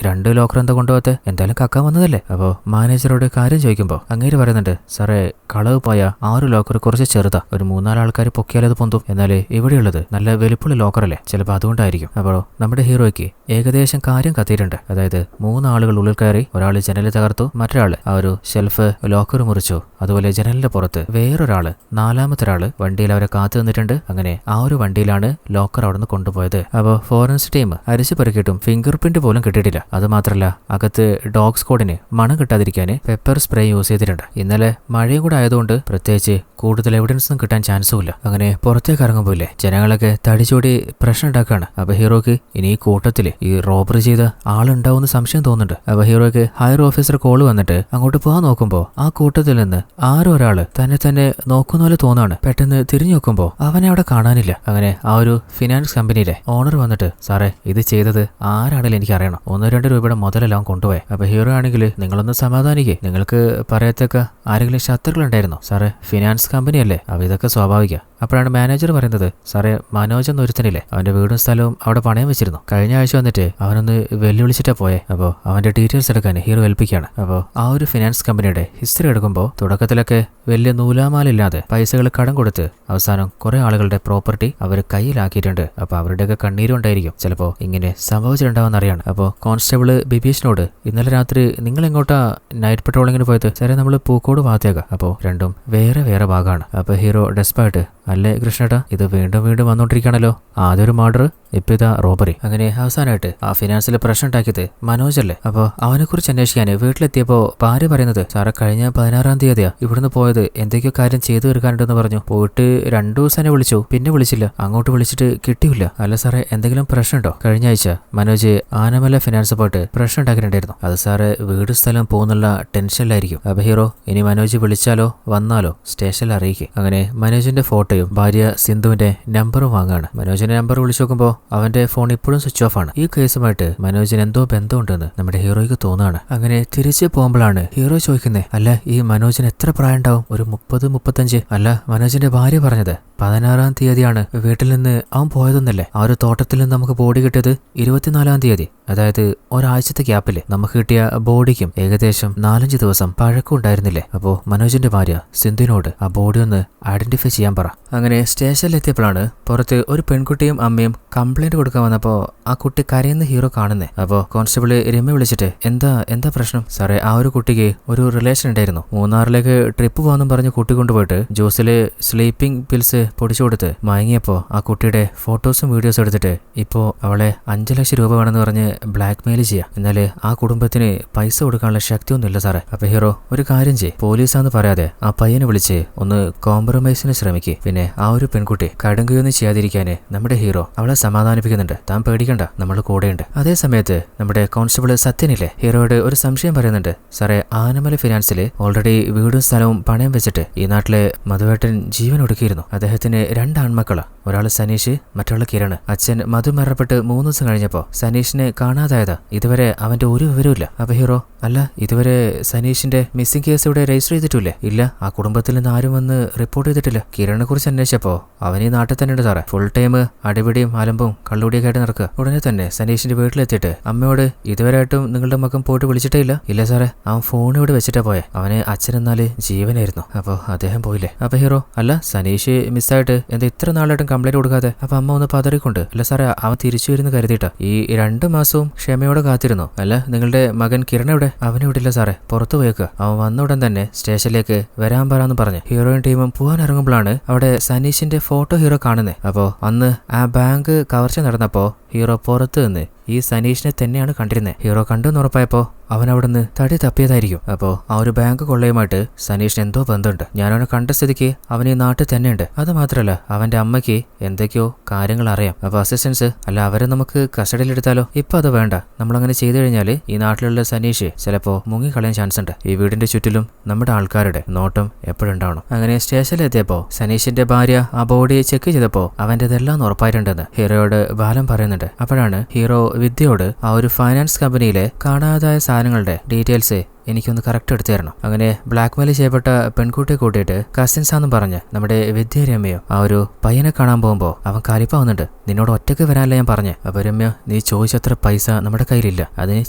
2 ലോക്കർ എന്താ കൊണ്ടുപോകാത്ത? എന്തായാലും കക്കാൻ വന്നതല്ലേ. അപ്പോൾ മാനേജറോട് കാര്യം ചോദിക്കുമ്പോൾ അങ്ങേര് പറയുന്നുണ്ട്, സാറേ കളവ് പോയ 6 ലോക്കർ കുറച്ച് ചെറുതാ, ഒരു 3-4 ആൾക്കാർ പൊക്കിയാൽ അത് പൊന്തും. എന്നാൽ ഇവിടെയുള്ളത് നല്ല വലുപ്പുള്ള ലോക്കറല്ലേ, ചിലപ്പോൾ അതുകൊണ്ടായിരിക്കും. അപ്പോൾ നമ്മുടെ ഹീറോയ്ക്ക് ഏകദേശം കാര്യം കത്തിയിട്ടുണ്ട്. അതായത് 3 ആളുകൾ ഉള്ളിൽ കയറി, ഒരാൾ ജനൽ തകർത്തു, മറ്റൊരാൾ ആ ഒരു ഷെൽഫ് ലോക്കർ മുറിച്ചു. അതുപോലെ ജനലിന്റെ പുറത്ത് വേറൊരാള്, 4ാമത്തെ ഒരാള് വണ്ടിയിൽ അവരെ കാത്തു നിന്നിട്ടുണ്ട്. അങ്ങനെ ആ ഒരു വണ്ടിയിലാണ് ലോക്കർ അവിടെ നിന്ന് കൊണ്ടുപോയത്. അപ്പോൾ ഫോറൻസിക് ടീം അരിച്ചു പെറുക്കിയിട്ടും ഫിംഗർ പ്രിന്റ് പോലും കിട്ടിയിട്ടില്ല. അത് മാത്രമല്ല, അകത്ത് ഡോഗ് സ്ക്വാഡിന് മണം കിട്ടാതിരിക്കാൻ പെപ്പർ സ്പ്രേ യൂസ് ചെയ്തിട്ടുണ്ട്. ഇന്നലെ മഴയും കൂടെ ആയതുകൊണ്ട് പ്രത്യേകിച്ച് കൂടുതൽ എവിഡൻസും കിട്ടാൻ ചാൻസും ഇല്ല. അങ്ങനെ പുറത്തേക്ക് ഇറങ്ങുമ്പോയില്ലേ ജനങ്ങളൊക്കെ തടിച്ചോടി പ്രശ്നം ഉണ്ടാക്കുകയാണ്. അപ്പൊ ഹീറോക്ക് ഇനി ഈ കൂട്ടത്തില് ഈ റോബറി ചെയ്ത ആളുണ്ടാവുന്ന സംശയം തോന്നുന്നുണ്ട്. അപ്പൊ ഹീറോയ്ക്ക് ഹയർ ഓഫീസർ കോള് വന്നിട്ട് അങ്ങോട്ട് പോകാൻ നോക്കുമ്പോൾ ആ കൂട്ടത്തിൽ നിന്ന് ആരോ ഒരാള് തന്നെ നോക്കുന്ന പോലെ തോന്നാണ്. പെട്ടെന്ന് തിരിഞ്ഞു നോക്കുമ്പോൾ അവനെ അവിടെ കാണാനില്ല. അങ്ങനെ ആ ഒരു ഫിനാൻസ് കമ്പനിയിലെ ഓണർ വന്നിട്ട്, സാറേ ഇത് ചെയ്തത് ആരാണെങ്കിലും എനിക്ക് അറിയണം, 1-2 രൂപയുടെ മുതലെല്ലാം കൊണ്ടുപോയി. അപ്പൊ ഹീറോ ആണെങ്കിൽ നിങ്ങളൊന്ന് സമാധാനിക്കേ, നിങ്ങൾക്ക് പറയത്തക്ക ആരെങ്കിലും ശത്രുക്കളുണ്ടായിരുന്നോ? സാറേ ഫിനാൻസ് കമ്പനിയല്ലേ, അപ്പൊ ഇതൊക്കെ സ്വാഭാവിക. അപ്പോഴാണ് മാനേജർ പറയുന്നത്, സാറേ മനോജ് എന്ന് ഒരുത്തനില്ലേ, അവന്റെ വീടും സ്ഥലവും അവിടെ പണയം വെച്ചിരുന്നു. കഴിഞ്ഞ ആഴ്ച വന്നിട്ട് അവനൊന്ന് വെല്ലുവിളിച്ചിട്ടാ പോയെ. അപ്പോൾ അവന്റെ ഡീറ്റെയിൽസ് എടുക്കാൻ ഹീറോ ഏൽപ്പിക്കുകയാണ്. അപ്പോൾ ആ ഒരു ഫിനാൻസ് കമ്പനിയുടെ ഹിസ്റ്ററി എടുക്കുമ്പോൾ തുടക്കത്തിലൊക്കെ വലിയ നൂലാമാലില്ലാതെ പൈസകൾ കടം കൊടുത്ത് അവസാനം കുറെ ആളുകളുടെ പ്രോപ്പർട്ടി അവർ കയ്യിലാക്കിയിട്ടുണ്ട്. അപ്പൊ അവരുടെയൊക്കെ കണ്ണീരും ഉണ്ടായിരിക്കും ചിലപ്പോൾ ഇങ്ങനെ സംഭവിച്ചിട്ടുണ്ടാവുന്ന അറിയാണ്. അപ്പോൾ കോൺസ്റ്റബിള് ബിബീഷിനോട് ഇന്നലെ രാത്രി നിങ്ങൾ എങ്ങോട്ടാ നൈറ്റ് പെട്രോളിങ്ങിന് പോയത്? സാറേ നമ്മൾ പൂക്കോട് ഭാഗത്തേക്കാം. അപ്പോൾ രണ്ടും വേറെ വേറെ ഭാഗമാണ്. അപ്പൊ ഹീറോ ഡെസ്പായിട്ട്, അല്ലേ കൃഷ്ണേട്ടാ ഇത് വീണ്ടും വീണ്ടും വന്നോണ്ടിരിക്കുകയാണല്ലോ, ആദ്യം ഒരു മർഡർ, ഇപ്പൊ ഇതാ റോബറി. അങ്ങനെ അവസാനമായിട്ട് ആ ഫിനാൻസിൽ പ്രശ്നം ഉണ്ടാക്കിയത് മനോജ് അല്ലേ. അപ്പോൾ അവനെ കുറിച്ച് അന്വേഷിക്കാൻ വീട്ടിലെത്തിയപ്പോൾ ഭാര്യ പറയുന്നത്, സാറെ കഴിഞ്ഞ 16-ാം തീയതിയാ ഇവിടുന്ന് പോയത്, എന്തൊക്കെയോ കാര്യം ചെയ്തു തീർക്കാനുണ്ടെന്ന് പറഞ്ഞു. പോയിട്ട് 2 ദിവസം തന്നെ വിളിച്ചു, പിന്നെ വിളിച്ചില്ല, അങ്ങോട്ട് വിളിച്ചിട്ട് കിട്ടിയില്ല. അല്ല സാറേ എന്തെങ്കിലും പ്രശ്നമുണ്ടോ? കഴിഞ്ഞ ആഴ്ച മനോജ് ആനമല ഫിനാൻസ് പോയിട്ട് പ്രശ്നം ഉണ്ടാക്കിയിട്ടുണ്ടായിരുന്നു. അത് സാറ് വീട് സ്ഥലം പോകുന്നുള്ള ടെൻഷനിലായിരിക്കും. അപ്പൊ ഹീറോ ഇനി മനോജ് വിളിച്ചാലോ വന്നാലോ സ്റ്റേഷനിൽ അറിയിക്കും. അങ്ങനെ മനോജിന്റെ ഫോട്ടോയും ഭാര്യ സിന്ധുവിന്റെ നമ്പറും വാങ്ങാണ്. മനോജിന്റെ നമ്പർ വിളിച്ചു നോക്കുമ്പോൾ അവന്റെ ഫോൺ ഇപ്പോഴും സ്വിച്ച് ഓഫ് ആണ്. ഈ കേസുമായിട്ട് മനോജിന് എന്തോ ബന്ധമുണ്ടെന്ന് നമ്മുടെ ഹീറോയ്ക്ക് തോന്നുകയാണ്. അങ്ങനെ തിരിച്ചു പോകുമ്പോഴാണ് ഹീറോ ചോദിക്കുന്നത്, അല്ല ഈ മനോജിന് എത്ര പ്രായം ഉണ്ടാവും? ഒരു 30-35. അല്ല മനോജിന്റെ ഭാര്യ പറഞ്ഞത് 16-ാം തീയതിയാണ് വീട്ടിൽ നിന്ന് അവൻ പോയതെന്നല്ലേ. ആ ഒരു തോട്ടത്തിൽ നിന്ന് നമുക്ക് ബോഡി കിട്ടിയത് 24-ാം തീയതി. അതായത് ഒരാഴ്ചത്തെ ഗ്യാപ്പില് നമുക്ക് കിട്ടിയ ബോഡിക്കും ഏകദേശം 4-5 ദിവസം പഴക്കം ഉണ്ടായിരുന്നില്ലേ. അപ്പോ മനോജിന്റെ ഭാര്യ സിന്ധുവിനോട് ആ ബോഡി ഒന്ന് ഐഡന്റിഫൈ ചെയ്യാൻ പറ. അങ്ങനെ സ്റ്റേഷനിൽ എത്തിയപ്പോഴാണ് പുറത്ത് ഒരു പെൺകുട്ടിയും അമ്മയും കംപ്ലൈന്റ് കൊടുക്കാൻ വന്നപ്പോ ആ കുട്ടി കരയുന്ന ഹീറോ കാണുന്നേ. അപ്പോ കോൺസ്റ്റബിള് രമ്യ വിളിച്ചിട്ട്, എന്താ പ്രശ്നം? സാറേ ആ ഒരു കുട്ടിക്ക് ഒരു റിലേഷൻ ഉണ്ടായിരുന്നു. മൂന്നാറിലേക്ക് ട്രിപ്പ് പോകാന്നും പറഞ്ഞ് കുട്ടി കൊണ്ടുപോയിട്ട് ജ്യൂസില് സ്ലീപ്പിംഗ് പിൽസ് പൊടിച്ചു കൊടുത്ത് മയങ്ങിയപ്പോ ആ കുട്ടിയുടെ ഫോട്ടോസും വീഡിയോസും എടുത്തിട്ട് ഇപ്പോ അവളെ 5 ലക്ഷം രൂപ വേണമെന്ന് പറഞ്ഞ് ബ്ലാക്ക് മെയിൽ ചെയ്യാം. എന്നാല് ആ കുടുംബത്തിന് പൈസ കൊടുക്കാനുള്ള ശക്തിയൊന്നും ഇല്ല സാറേ. അപ്പൊ ഹീറോ ഒരു കാര്യം ചെയ്യ്, പോലീസാന്ന് പറയാതെ ആ പയ്യനെ വിളിച്ച് ഒന്ന് കോംപ്രമൈസിന് ശ്രമിക്കുക. പിന്നെ ആ ഒരു പെൺകുട്ടി കടുങ്കയൊന്നും ചെയ്യാതിരിക്കാന് നമ്മുടെ ഹീറോ അവളെ സമാധാനിപ്പിക്കുന്നുണ്ട്. താൻ പേടിക്കണ്ട, നമ്മൾ കൂടെയുണ്ട്. അതേ സമയത്ത് നമ്മുടെ കോൺസ്റ്റബിൾ സത്യനില്ലേ ഹീറോയോട് ഒരു സംശയം പറയുന്നുണ്ട്. സാറേ ആനമല ഫിനാൻസില് ഓൾറെഡി വീടും സ്ഥലവും പണയം വെച്ചിട്ട് ഈ നാട്ടിലെ മധുവേട്ടൻ ജീവൻ ഒടുക്കിയിരുന്നു. അദ്ദേഹത്തിന് 2 ആൺമക്കളാ, ഒരാള് സനീഷ്, മറ്റൊരാള് കിരണ്. അച്ഛൻ മധു മരണപ്പെട്ട് 3 ദിവസം കഴിഞ്ഞപ്പോ സനീഷിനെ കാണാതായതാ. ഇതുവരെ അവന്റെ ഒരു വിവരമില്ല. അപ്പൊ ഹീറോ, അല്ല ഇതുവരെ സനീഷിന്റെ മിസ്സിംഗ് കേസ് ഇവിടെ രജിസ്റ്റർ ചെയ്തിട്ടില്ലേ? ഇല്ല, ആ കുടുംബത്തിൽ നിന്ന് ആരും വന്ന് റിപ്പോർട്ട് ചെയ്തിട്ടില്ല. കിരണിനെ കുറിച്ച് അന്വേഷിച്ചപ്പോ അവൻ ഈ നാട്ടിൽ തന്നെ ഉണ്ട് സാറേ. ഫുൾ ടൈം അടിപിടിയും അലമ്പും കള്ളുടിയൊക്കെ ആയിട്ട് നടക്കുക. ഉടനെ തന്നെ സനീഷിന്റെ വീട്ടിലെത്തിയിട്ട് അമ്മയോട് ഇതുവരെയായിട്ടും നിങ്ങളുടെ മകൻ പോയിട്ട് വിളിച്ചിട്ടേ ഇല്ല? ഇല്ല സാറേ, അവൻ ഫോൺ ഇവിടെ വെച്ചിട്ടാ പോയെ. അവനെ അച്ഛൻ എന്നാല് ജീവനായിരുന്നു. അപ്പൊ അദ്ദേഹം പോയില്ലേ. അപ്പൊ ഹീറോ, അല്ല സനീഷ് മിസ്സായിട്ട് എന്താ ഇത്ര നാളായിട്ടും കംപ്ലൈന്റ് കൊടുക്കാതെ? അപ്പൊ അമ്മ ഒന്ന് പതറിക്കൊണ്ട്, അല്ല സാറേ അവൻ തിരിച്ചു വരുന്ന കരുതിയിട്ടാ ഈ 2 മാസവും ക്ഷമയോടെ കാത്തിരുന്നു. അല്ല നിങ്ങളുടെ മകൻ കിരൺ എവിടെ? അവനെ വിടില്ല സാറേ, പുറത്തു പോയേക്കുക. അവൻ വന്ന ഉടൻ തന്നെ സ്റ്റേഷനിലേക്ക് വരാൻ പറയാന്ന് പറഞ്ഞ് ഹീറോയും ടീമും പോകാൻ ഇറങ്ങുമ്പോഴാണ് അവിടെ സനീഷിന്റെ ഫോട്ടോ ഹീറോ കാണുന്നത്. അപ്പോ അന്ന് ആ ബാങ്ക് കവർച്ച നടന്നപ്പോ ഹീറോ പുറത്ത് നിന്ന് ഈ സനീഷിനെ തന്നെയാണ് കണ്ടിരുന്നത്. ഹീറോ കണ്ടെന്ന് ഉറപ്പായപ്പോ അവൻ അവിടുന്ന് തടി തപ്പിയതായിരിക്കും. അപ്പോ ആ ഒരു ബാങ്ക് കൊള്ളയുമായിട്ട് സനീഷിന് എന്തോ ബന്ധമുണ്ട്. ഞാനവനെ കണ്ട സ്ഥിതിക്ക് അവൻ ഈ നാട്ടിൽ തന്നെയുണ്ട്. അത് മാത്രമല്ല അവന്റെ അമ്മയ്ക്ക് എന്തൊക്കെയോ കാര്യങ്ങൾ അറിയാം. അപ്പൊ അസിസ്റ്റൻസ് അല്ല അവരെ നമുക്ക് കസ്റ്റഡിയിലെടുത്താലോ? ഇപ്പൊ അത് വേണ്ട. നമ്മളങ്ങനെ ചെയ്തു കഴിഞ്ഞാൽ ഈ നാട്ടിലുള്ള സനീഷ് ചിലപ്പോ മുങ്ങിക്കളയാൻ ചാൻസ് ഉണ്ട്. ഈ വീടിന്റെ ചുറ്റിലും നമ്മുടെ ആൾക്കാരുടെ നോട്ടം എപ്പോഴുണ്ടാവണം. അങ്ങനെ സ്റ്റേഷനിലെത്തിയപ്പോ സനീഷിന്റെ ഭാര്യ ആ ബോഡി ചെക്ക് ചെയ്തപ്പോ അവന്റെതെല്ലാം ഉറപ്പായിട്ടുണ്ടെന്ന് ഹീറോയോട് ബാലൻ പറയുന്നുണ്ട്. അപ്പോഴാണ് ഹീറോ വിദ്യയോട് ആ ഒരു ഫൈനാൻസ് കമ്പനിയിലെ കാണാതായ സാധനങ്ങളുടെ ഡീറ്റെയിൽസ് എനിക്കൊന്ന് കറക്റ്റ് എടുത്തു തരണം. അങ്ങനെ ബ്ലാക്ക്മെയിൽ ചെയ്യപ്പെട്ട പെൺകുട്ടിയെ കൂട്ടിയിട്ട് കസിൻസാന്നും പറഞ്ഞ് നമ്മുടെ വിദ്യ രമ്യയോ ആ ഒരു പയ്യനെ കാണാൻ പോകുമ്പോൾ അവൻ കലിപ്പാവുന്നുണ്ട്. നിന്നോട് ഒറ്റയ്ക്ക് വരാനല്ല ഞാൻ പറഞ്ഞേ. അപ്പൊ രമ്യ നീ ചോദിച്ചത്ര പൈസ നമ്മുടെ കയ്യിലില്ല. അതിന്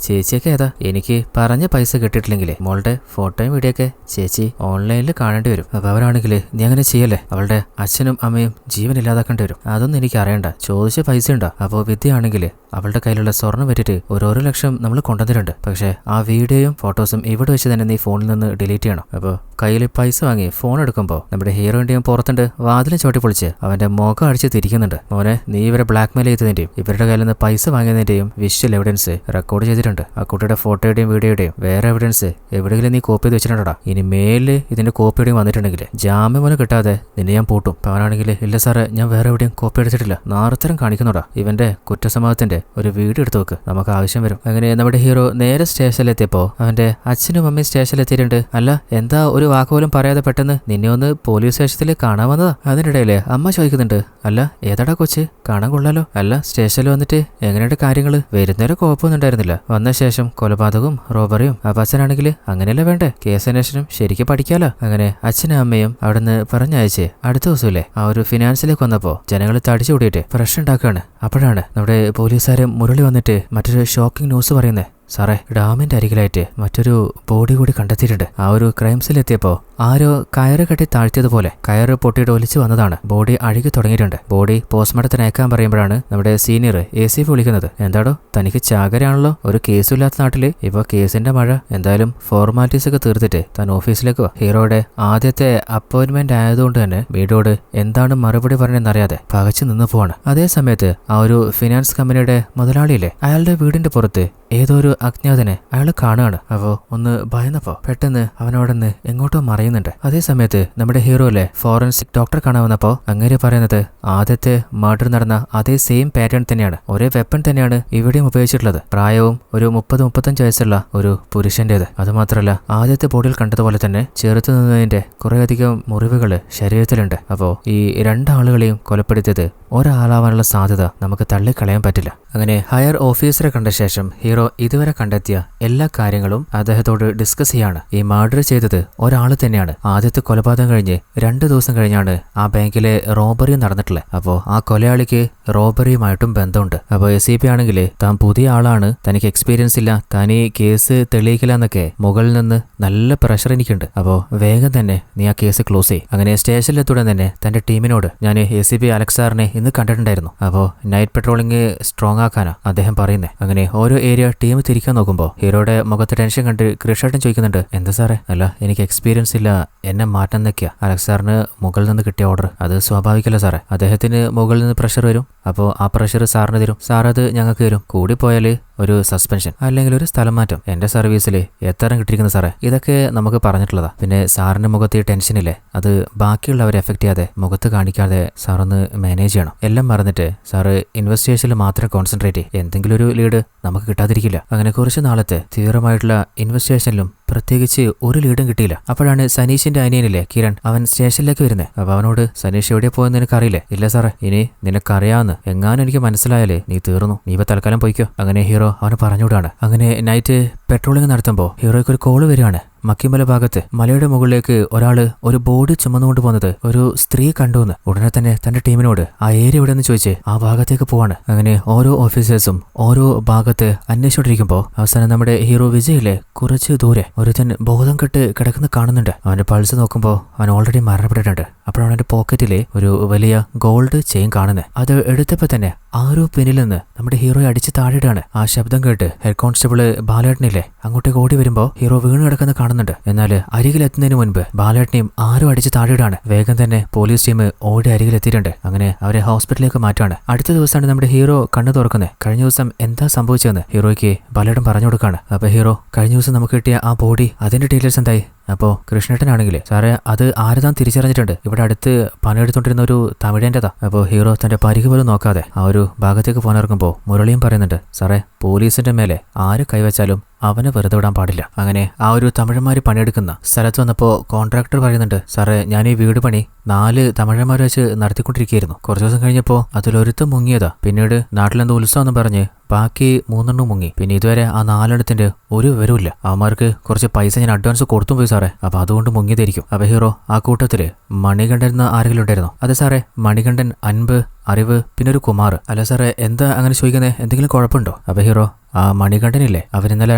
ചേച്ചിയൊക്കെ ഏതാ? എനിക്ക് പറഞ്ഞ പൈസ കിട്ടിയിട്ടില്ലെങ്കിൽ മോളുടെ ഫോട്ടോയും വീഡിയോ ഒക്കെ ചേച്ചി ഓൺലൈനിൽ കാണേണ്ടി വരും. അപ്പൊ അവരാണെങ്കിൽ നീ അങ്ങനെ ചെയ്യല്ലേ? അവളുടെ അച്ഛനും അമ്മയും ജീവൻ ഇല്ലാതാക്കേണ്ടി വരും. അതൊന്നും എനിക്ക് അറിയണ്ട. ചോദിച്ച പൈസ ഉണ്ടോ? അപ്പോൾ വിദ്യയാണെങ്കിൽ അവളുടെ കയ്യിലുള്ള സ്വർണ്ണം വെച്ചിട്ട് 1 ലക്ഷം നമ്മൾ കൊണ്ടുവന്നിട്ടുണ്ട്. പക്ഷേ ആ വീഡിയോയും ഫോട്ടോസും ഇവിടെ വെച്ച് തന്നെ നീ ഫോണിൽ നിന്ന് ഡിലീറ്റ് ചെയ്യണം. അപ്പോൾ കയ്യിൽ പൈസ വാങ്ങി ഫോൺ എടുക്കുമ്പോൾ നമ്മുടെ ഹീറോയിന്റെയും പുറത്തുണ്ട് വാതിലും ചോട്ടി പൊളിച്ച് അവന്റെ മുഖം അടിച്ച് തിരിക്കുന്നുണ്ട്. മോനെ നീ ഇവരെ ബ്ലാക്ക്മെയിൽ ചെയ്തതിന്റെയും ഇവരുടെ കയ്യിൽ നിന്ന് പൈസ വാങ്ങിയതിന്റെയും വിഷ്വൽ എവിഡൻസ് റെക്കോർഡ് ചെയ്തിട്ടുണ്ട്. ആ കുട്ടിയുടെ ഫോട്ടോയുടെയും വീഡിയോയുടെയും വേറെ എവിഡൻസ് എവിടെയെങ്കിലും നീ കോപ്പി ചെയ്ത് വെച്ചിട്ടുണ്ടോടാ? ഇനി മേലില് ഇതിന്റെ കോപ്പിയുടെയും വന്നിട്ടുണ്ടെങ്കിൽ ജാമ്യം പോലും കിട്ടാതെ നിന്നെ ഞാൻ പൂട്ടും. അപ്പൊ അവനാണെങ്കിൽ ഇല്ല സാറേ ഞാൻ വേറെ എവിടെയും കോപ്പി എടുത്തിട്ടില്ല. നാർത്തരം കാണിക്കുന്നോടാ. ഇവന്റെ കുറ്റസമ്മതത്തിന്റെ ഒരു വീഡിയോ എടുത്തു വെക്ക്, നമുക്ക് ആവശ്യം വരും. അങ്ങനെ നമ്മുടെ ഹീറോ നേരെ സ്റ്റേഷനിലെത്തിയപ്പോ അവന്റെ അച്ഛനും അമ്മയും സ്റ്റേഷനിലെത്തിയിട്ടുണ്ട്. അല്ല എന്താ ഒരു വാക്ക് പോലും പറയാതെ പെട്ടെന്ന് നിന്നെ ഒന്ന് പോലീസ് സ്റ്റേഷനിൽ കാണാൻ വന്നതാ? അതിനിടയില് അമ്മ ചോദിക്കുന്നുണ്ട്, അല്ല ഏതാടാ കൊച്ച്, കാണാൻ കൊള്ളാലോ. അല്ല സ്റ്റേഷനിൽ വന്നിട്ട് എങ്ങനെയുണ്ട് കാര്യങ്ങള്? വരുന്നവരെ കുഴപ്പമൊന്നും ഉണ്ടായിരുന്നില്ല. വന്ന ശേഷം കൊലപാതകവും റോബറിയും. അപ്പൊ അച്ഛനാണെങ്കിൽ അങ്ങനെയല്ല വേണ്ടേ, കേസ് അന്വേഷണം ശരിക്കും പഠിക്കാലോ. അങ്ങനെ അച്ഛനും അമ്മയും അവിടുന്ന് പറഞ്ഞയച്ച് അടുത്ത ദിവസമില്ലേ ആ ഒരു ഫിനാൻസിലേക്ക് വന്നപ്പോ ജനങ്ങൾ തടിച്ചു കൂടിയിട്ട് പ്രശ്നം ഉണ്ടാക്കുകയാണ്. അപ്പോഴാണ് നമ്മുടെ പോലീസുകാരൻ മുരളി വന്നിട്ട് മറ്റൊരു ഷോക്കിംഗ് ന്യൂസ് പറയുന്നത്. സാറേ ഡാമിന്റെ അരികിലായിട്ട് മറ്റൊരു ബോഡി കൂടി കണ്ടെത്തിയിട്ടുണ്ട്. ആ ഒരു ക്രൈംസിലെത്തിയപ്പോ ആരോ കയറ് കെട്ടി താഴ്ത്തിയതുപോലെ കയറ് പൊട്ടിയിട്ട് ഒലിച്ചു വന്നതാണ്. ബോഡി അഴുകി തുടങ്ങിയിട്ടുണ്ട്. ബോഡി പോസ്റ്റ്മോർട്ടത്തിന് അയക്കാൻ പറയുമ്പോഴാണ് നമ്മുടെ സീനിയർ ACP വിളിക്കുന്നത്. എന്താടോ തനിക്ക് ചാകരയാണല്ലോ, ഒരു കേസുമില്ലാത്ത നാട്ടില് ഇപ്പൊ കേസിന്റെ മഴ. എന്തായാലും ഫോർമാലിറ്റീസ് ഒക്കെ തീർത്തിട്ട് താൻ ഓഫീസിലേക്ക് വാ. ഹീറോയുടെ ആദ്യത്തെ അപ്പോയിന്റ്മെന്റ് ആയതുകൊണ്ട് തന്നെ വീടോട് എന്താണ് മറുപടി പറഞ്ഞെന്നറിയാതെ പകച്ചു നിന്ന് പോവാണ്. അതേ സമയത്ത് ആ ഒരു ഫിനാൻസ് കമ്പനിയുടെ മുതലാളിയില്ലേ അയാളുടെ വീടിന്റെ പുറത്ത് ഏതോ ഒരു അജ്ഞാതനെ അയാൾ കാണുകയാണ്. അപ്പോ ഒന്ന് ഭയന്നപ്പോ പെട്ടെന്ന് അവനോടൊന്ന് എങ്ങോട്ടോ മറയുന്നുണ്ട്. അതേ സമയത്ത് നമ്മുടെ ഹീറോയിലെ ഫോറൻസിക് ഡോക്ടർ കാണാൻ വന്നപ്പോ അങ്ങനെ പറയുന്നത് ആദ്യത്തെ മർഡർ നടന്ന അതേ സെയിം പാറ്റേൺ തന്നെയാണ്, ഒരേ വെപ്പൺ തന്നെയാണ് ഇവിടെയും ഉപയോഗിച്ചിട്ടുള്ളത്. പ്രായവും ഒരു 30-35 വയസ്സുള്ള ഒരു പുരുഷന്റേത്. അതുമാത്രമല്ല ആദ്യത്തെ ബോഡിയിൽ കണ്ടതുപോലെ തന്നെ ചേർത്ത് നിന്നതിന്റെ കുറേയധികം മുറിവുകള് ശരീരത്തിലുണ്ട്. അപ്പോ ഈ 2 ആളുകളെയും കൊലപ്പെടുത്തിയത് ഒരാളാവാനുള്ള സാധ്യത നമുക്ക് തള്ളിക്കളയാൻ പറ്റില്ല. അങ്ങനെ ഹയർ ഓഫീസറെ കണ്ട ശേഷം ഹീറോ ഇതുവരെ കണ്ടെത്തിയ എല്ലാ കാര്യങ്ങളും അദ്ദേഹത്തോട് ഡിസ്കസ് ചെയ്യാണ്. ഈ മർഡർ ചെയ്തത് ഒരാൾ തന്നെയാണ്. ആദ്യത്തെ കൊലപാതകം കഴിഞ്ഞ് 2 ദിവസം കഴിഞ്ഞാണ് ആ ബാങ്കിലെ റോബറി നടന്നിട്ടുള്ളത്. അപ്പോ ആ കൊലയാളിക്ക് റോബറിയുമായിട്ടും ബന്ധമുണ്ട്. അപ്പോൾ SCP ആണെങ്കിൽ താൻ പുതിയ ആളാണ്, തനിക്ക് എക്സ്പീരിയൻസ് ഇല്ല, താൻ ഈ കേസ് തെളിയിക്കില്ല എന്നൊക്കെ മുകളിൽ നിന്ന് നല്ല പ്രഷർ എനിക്കുണ്ട്. അപ്പോൾ വേഗം തന്നെ നീ ആ കേസ് ക്ലോസ് ചെയ്യും. അങ്ങനെ സ്റ്റേഷനിലെത്തുടൻ തന്നെ തന്റെ ടീമിനോട് ഞാൻ ACP അലക്സ് സാറിനെ ഇന്ന് കണ്ടിട്ടുണ്ടായിരുന്നു. അപ്പോൾ നൈറ്റ് പെട്രോളിംഗ് സ്ട്രോങ് ആക്കാനാ അദ്ദേഹം പറയുന്നത്. അങ്ങനെ ഓരോ ഏരിയ ടീം തിരിക്കാൻ നോക്കുമ്പോൾ ഹീറോയുടെ മുഖത്ത് ടെൻഷൻ കണ്ട് കൃഷാട്ടൻ ചോദിക്കുന്നുണ്ട്, എന്താ സാറേ? അല്ല എനിക്ക് എക്സ്പീരിയൻസ് ഇല്ല, എന്നെ മാറ്റാൻ നിൽക്കുക. അലക്സ് സാറിന് മുകളിൽ നിന്ന് കിട്ടിയ ഓർഡർ അത് സ്വാഭാവികമല്ല സാറേ. അദ്ദേഹത്തിന് മുകളിൽ നിന്ന് പ്രഷർ വരും. അപ്പോൾ ആ പ്രഷർ സാറിന് തരും, സാർ അത് ഞങ്ങൾക്ക് തരും. കൂടിപ്പോയാൽ ഒരു സസ്പെൻഷൻ അല്ലെങ്കിൽ ഒരു സ്ഥലം മാറ്റം. എന്റെ സർവീസിൽ എത്ര കിട്ടിയിരിക്കുന്നു സാറേ? ഇതൊക്കെ നമുക്ക് പറഞ്ഞിട്ടുള്ളതാ. പിന്നെ സാറിന്റെ മുഖത്ത് ഈ ടെൻഷനില്ലേ അത് ബാക്കിയുള്ളവരെ എഫക്ട് ചെയ്യാതെ മുഖത്ത് കാണിക്കാതെ സാറൊന്ന് മാനേജ് ചെയ്യണം. എല്ലാം മറന്നിട്ട് സാറ് ഇൻവെസ്റ്റിഗേഷനിൽ മാത്രം കോൺസെൻട്രേറ്റ് ചെയ്യും. എന്തെങ്കിലും ഒരു ലീഡ് നമുക്ക് കിട്ടാതിരിക്കില്ല. അങ്ങനെ കുറച്ച് നാളത്തെ തീവ്രമായിട്ടുള്ള ഇൻവെസ്റ്റിഗേഷനിലും പ്രത്യേകിച്ച് ഒരു ലീഡും കിട്ടിയില്ല. അപ്പോഴാണ് സനീഷിന്റെ അനിയനില്ലേ കിരൺ, അവൻ സ്റ്റേഷനിലേക്ക് വരുന്നത്. അപ്പൊ അവനോട് സനീഷ് എവിടെ പോയെന്ന് നിനക്കറിയില്ലേ? ഇല്ല സാറേ, ഇനി നിനക്കറിയാമെന്ന് എങ്ങാനും എനിക്ക് മനസ്സിലായാലേ നീ തീർന്നു, നീ ഇപ്പൊ തൽക്കാലം പോയിക്കോ. അങ്ങനെ ഹീറോ അവന് പറഞ്ഞുവിടാണ്. അങ്ങനെ നൈറ്റ് പെട്രോളിംഗ് നടത്തുമ്പോൾ ഹീറോയ്ക്ക് ഒരു കോള് വരികയാണ്. മക്കിമല ഭാഗത്ത് മലയുടെ മുകളിലേക്ക് ഒരാള് ഒരു ബോർഡ് ചുമന്നുകൊണ്ട് പോകുന്നത് ഒരു സ്ത്രീ കണ്ടുവെന്ന്. ഉടനെ തന്നെ തന്റെ ടീമിനോട് ആ ഏരിയ എവിടെ നിന്ന് ചോദിച്ച് ആ ഭാഗത്തേക്ക് പോവാണ്. അങ്ങനെ ഓരോ ഓഫീസേഴ്സും ഓരോ ഭാഗത്ത് അന്വേഷിച്ചോണ്ടിരിക്കുമ്പോൾ അവസാനം നമ്മുടെ ഹീറോ വിജയിലെ കുറച്ച് ദൂരെ ഒരുത്തൻ ബോധം കെട്ട് കിടക്കുന്ന കാണുന്നുണ്ട്. അവന്റെ പൾസ് നോക്കുമ്പോൾ അവൻ ഓൾറെഡി മരണപ്പെട്ടിട്ടുണ്ട്. അപ്പോഴാണ് അവന്റെ പോക്കറ്റിലെ ഒരു വലിയ ഗോൾഡ് ചെയിൻ കാണുന്നത്. അത് എടുത്തപ്പോ തന്നെ ആരോ പിന്നിൽ നിന്ന് നമ്മുടെ ഹീറോയെ അടിച്ച് താഴെയിടാണ്. ആ ശബ്ദം കേട്ട് ഹെഡ് കോൺസ്റ്റബിള് ബാലേട്ടനില്ലേ അങ്ങോട്ടേക്ക് ഓടി വരുമ്പോ ഹീറോ വീണ് കിടക്കുന്ന കാണുന്നുണ്ട്. കാണുന്നുണ്ട്. എന്നാൽ അരികിലെത്തുന്നതിന് മുൻപ് ബാലേട്ടനെയും ആരും അടിച്ച് താഴെയിടാണ്. വേഗം തന്നെ പോലീസ് ടീം ഓടി അരികിലെത്തിയിട്ടുണ്ട്. അങ്ങനെ അവരെ ഹോസ്പിറ്റലിലേക്ക് മാറ്റാണ്. അടുത്ത ദിവസമാണ് നമ്മുടെ ഹീറോ കണ്ണു തുറക്കുന്നത്. കഴിഞ്ഞ ദിവസം എന്താ സംഭവിച്ചതെന്ന് ഹീറോയ്ക്ക് ബാലേട്ടൻ പറഞ്ഞു കൊടുക്കാണ്. അപ്പൊ ഹീറോ കഴിഞ്ഞ ദിവസം നമുക്ക് കിട്ടിയ ആ ബോഡി അതിന്റെ ഡീറ്റെയിൽസ് എന്തായി? അപ്പോൾ കൃഷ്ണേട്ടനാണെങ്കിൽ സാറേ അത് ആരതാൻ തിരിച്ചറിഞ്ഞിട്ടുണ്ട്. ഇവിടെ അടുത്ത് പണിയെടുത്തോണ്ടിരുന്ന ഒരു തമിഴൻ്റെതാ. അപ്പോൾ ഹീറോ തന്റെ പരിക്ക് പോലും നോക്കാതെ ആ ഒരു ഭാഗത്തേക്ക് പോകാനിറങ്ങുമ്പോൾ മുരളിയും പറയുന്നുണ്ട്, സാറേ പോലീസിന്റെ മേലെ ആര് കൈവച്ചാലും അവനെ വെറുതെ വിടാൻ പാടില്ല. അങ്ങനെ ആ ഒരു തമിഴന്മാർ പണിയെടുക്കുന്ന സ്ഥലത്ത് വന്നപ്പോൾ കോൺട്രാക്ടർ പറയുന്നുണ്ട്, സാറേ ഞാൻ ഈ വീട് പണി 4 തമിഴന്മാർ വെച്ച് നടത്തിക്കൊണ്ടിരിക്കുകയായിരുന്നു. കുറച്ച് ദിവസം കഴിഞ്ഞപ്പോൾ അതിലൊരുത്തം മുങ്ങിയതാ. പിന്നീട് നാട്ടിലെന്തോ ഉത്സവം എന്ന് പറഞ്ഞ് ബാക്കി 3 മുങ്ങി. പിന്നെ ഇതുവരെ ആ 4 ഒരു വിവരമില്ല. അവന്മാർക്ക് കുറച്ച് പൈസ ഞാൻ അഡ്വാൻസ് കൊടുത്തും പോയി സാറേ. അപ്പൊ അതുകൊണ്ട് മുങ്ങിയതായിരിക്കും. അപ്പൊ ഹീറോ ആ കൂട്ടത്തില് മണികണ്ഠൻ എന്ന ആരെങ്കിലും ഉണ്ടായിരുന്നോ? അതെ സാറേ, മണികണ്ഠൻ, അൻപ്, അറിവ്, പിന്നെ ഒരു കുമാർ. അല്ല സാറേ എന്താ അങ്ങനെ ചോദിക്കുന്നത്? എന്തെങ്കിലും കുഴപ്പമുണ്ടോ? അപ്പൊ ഹീറോ ആ മണികണ്ഠനില്ലേ, അവർ ഇന്നലെ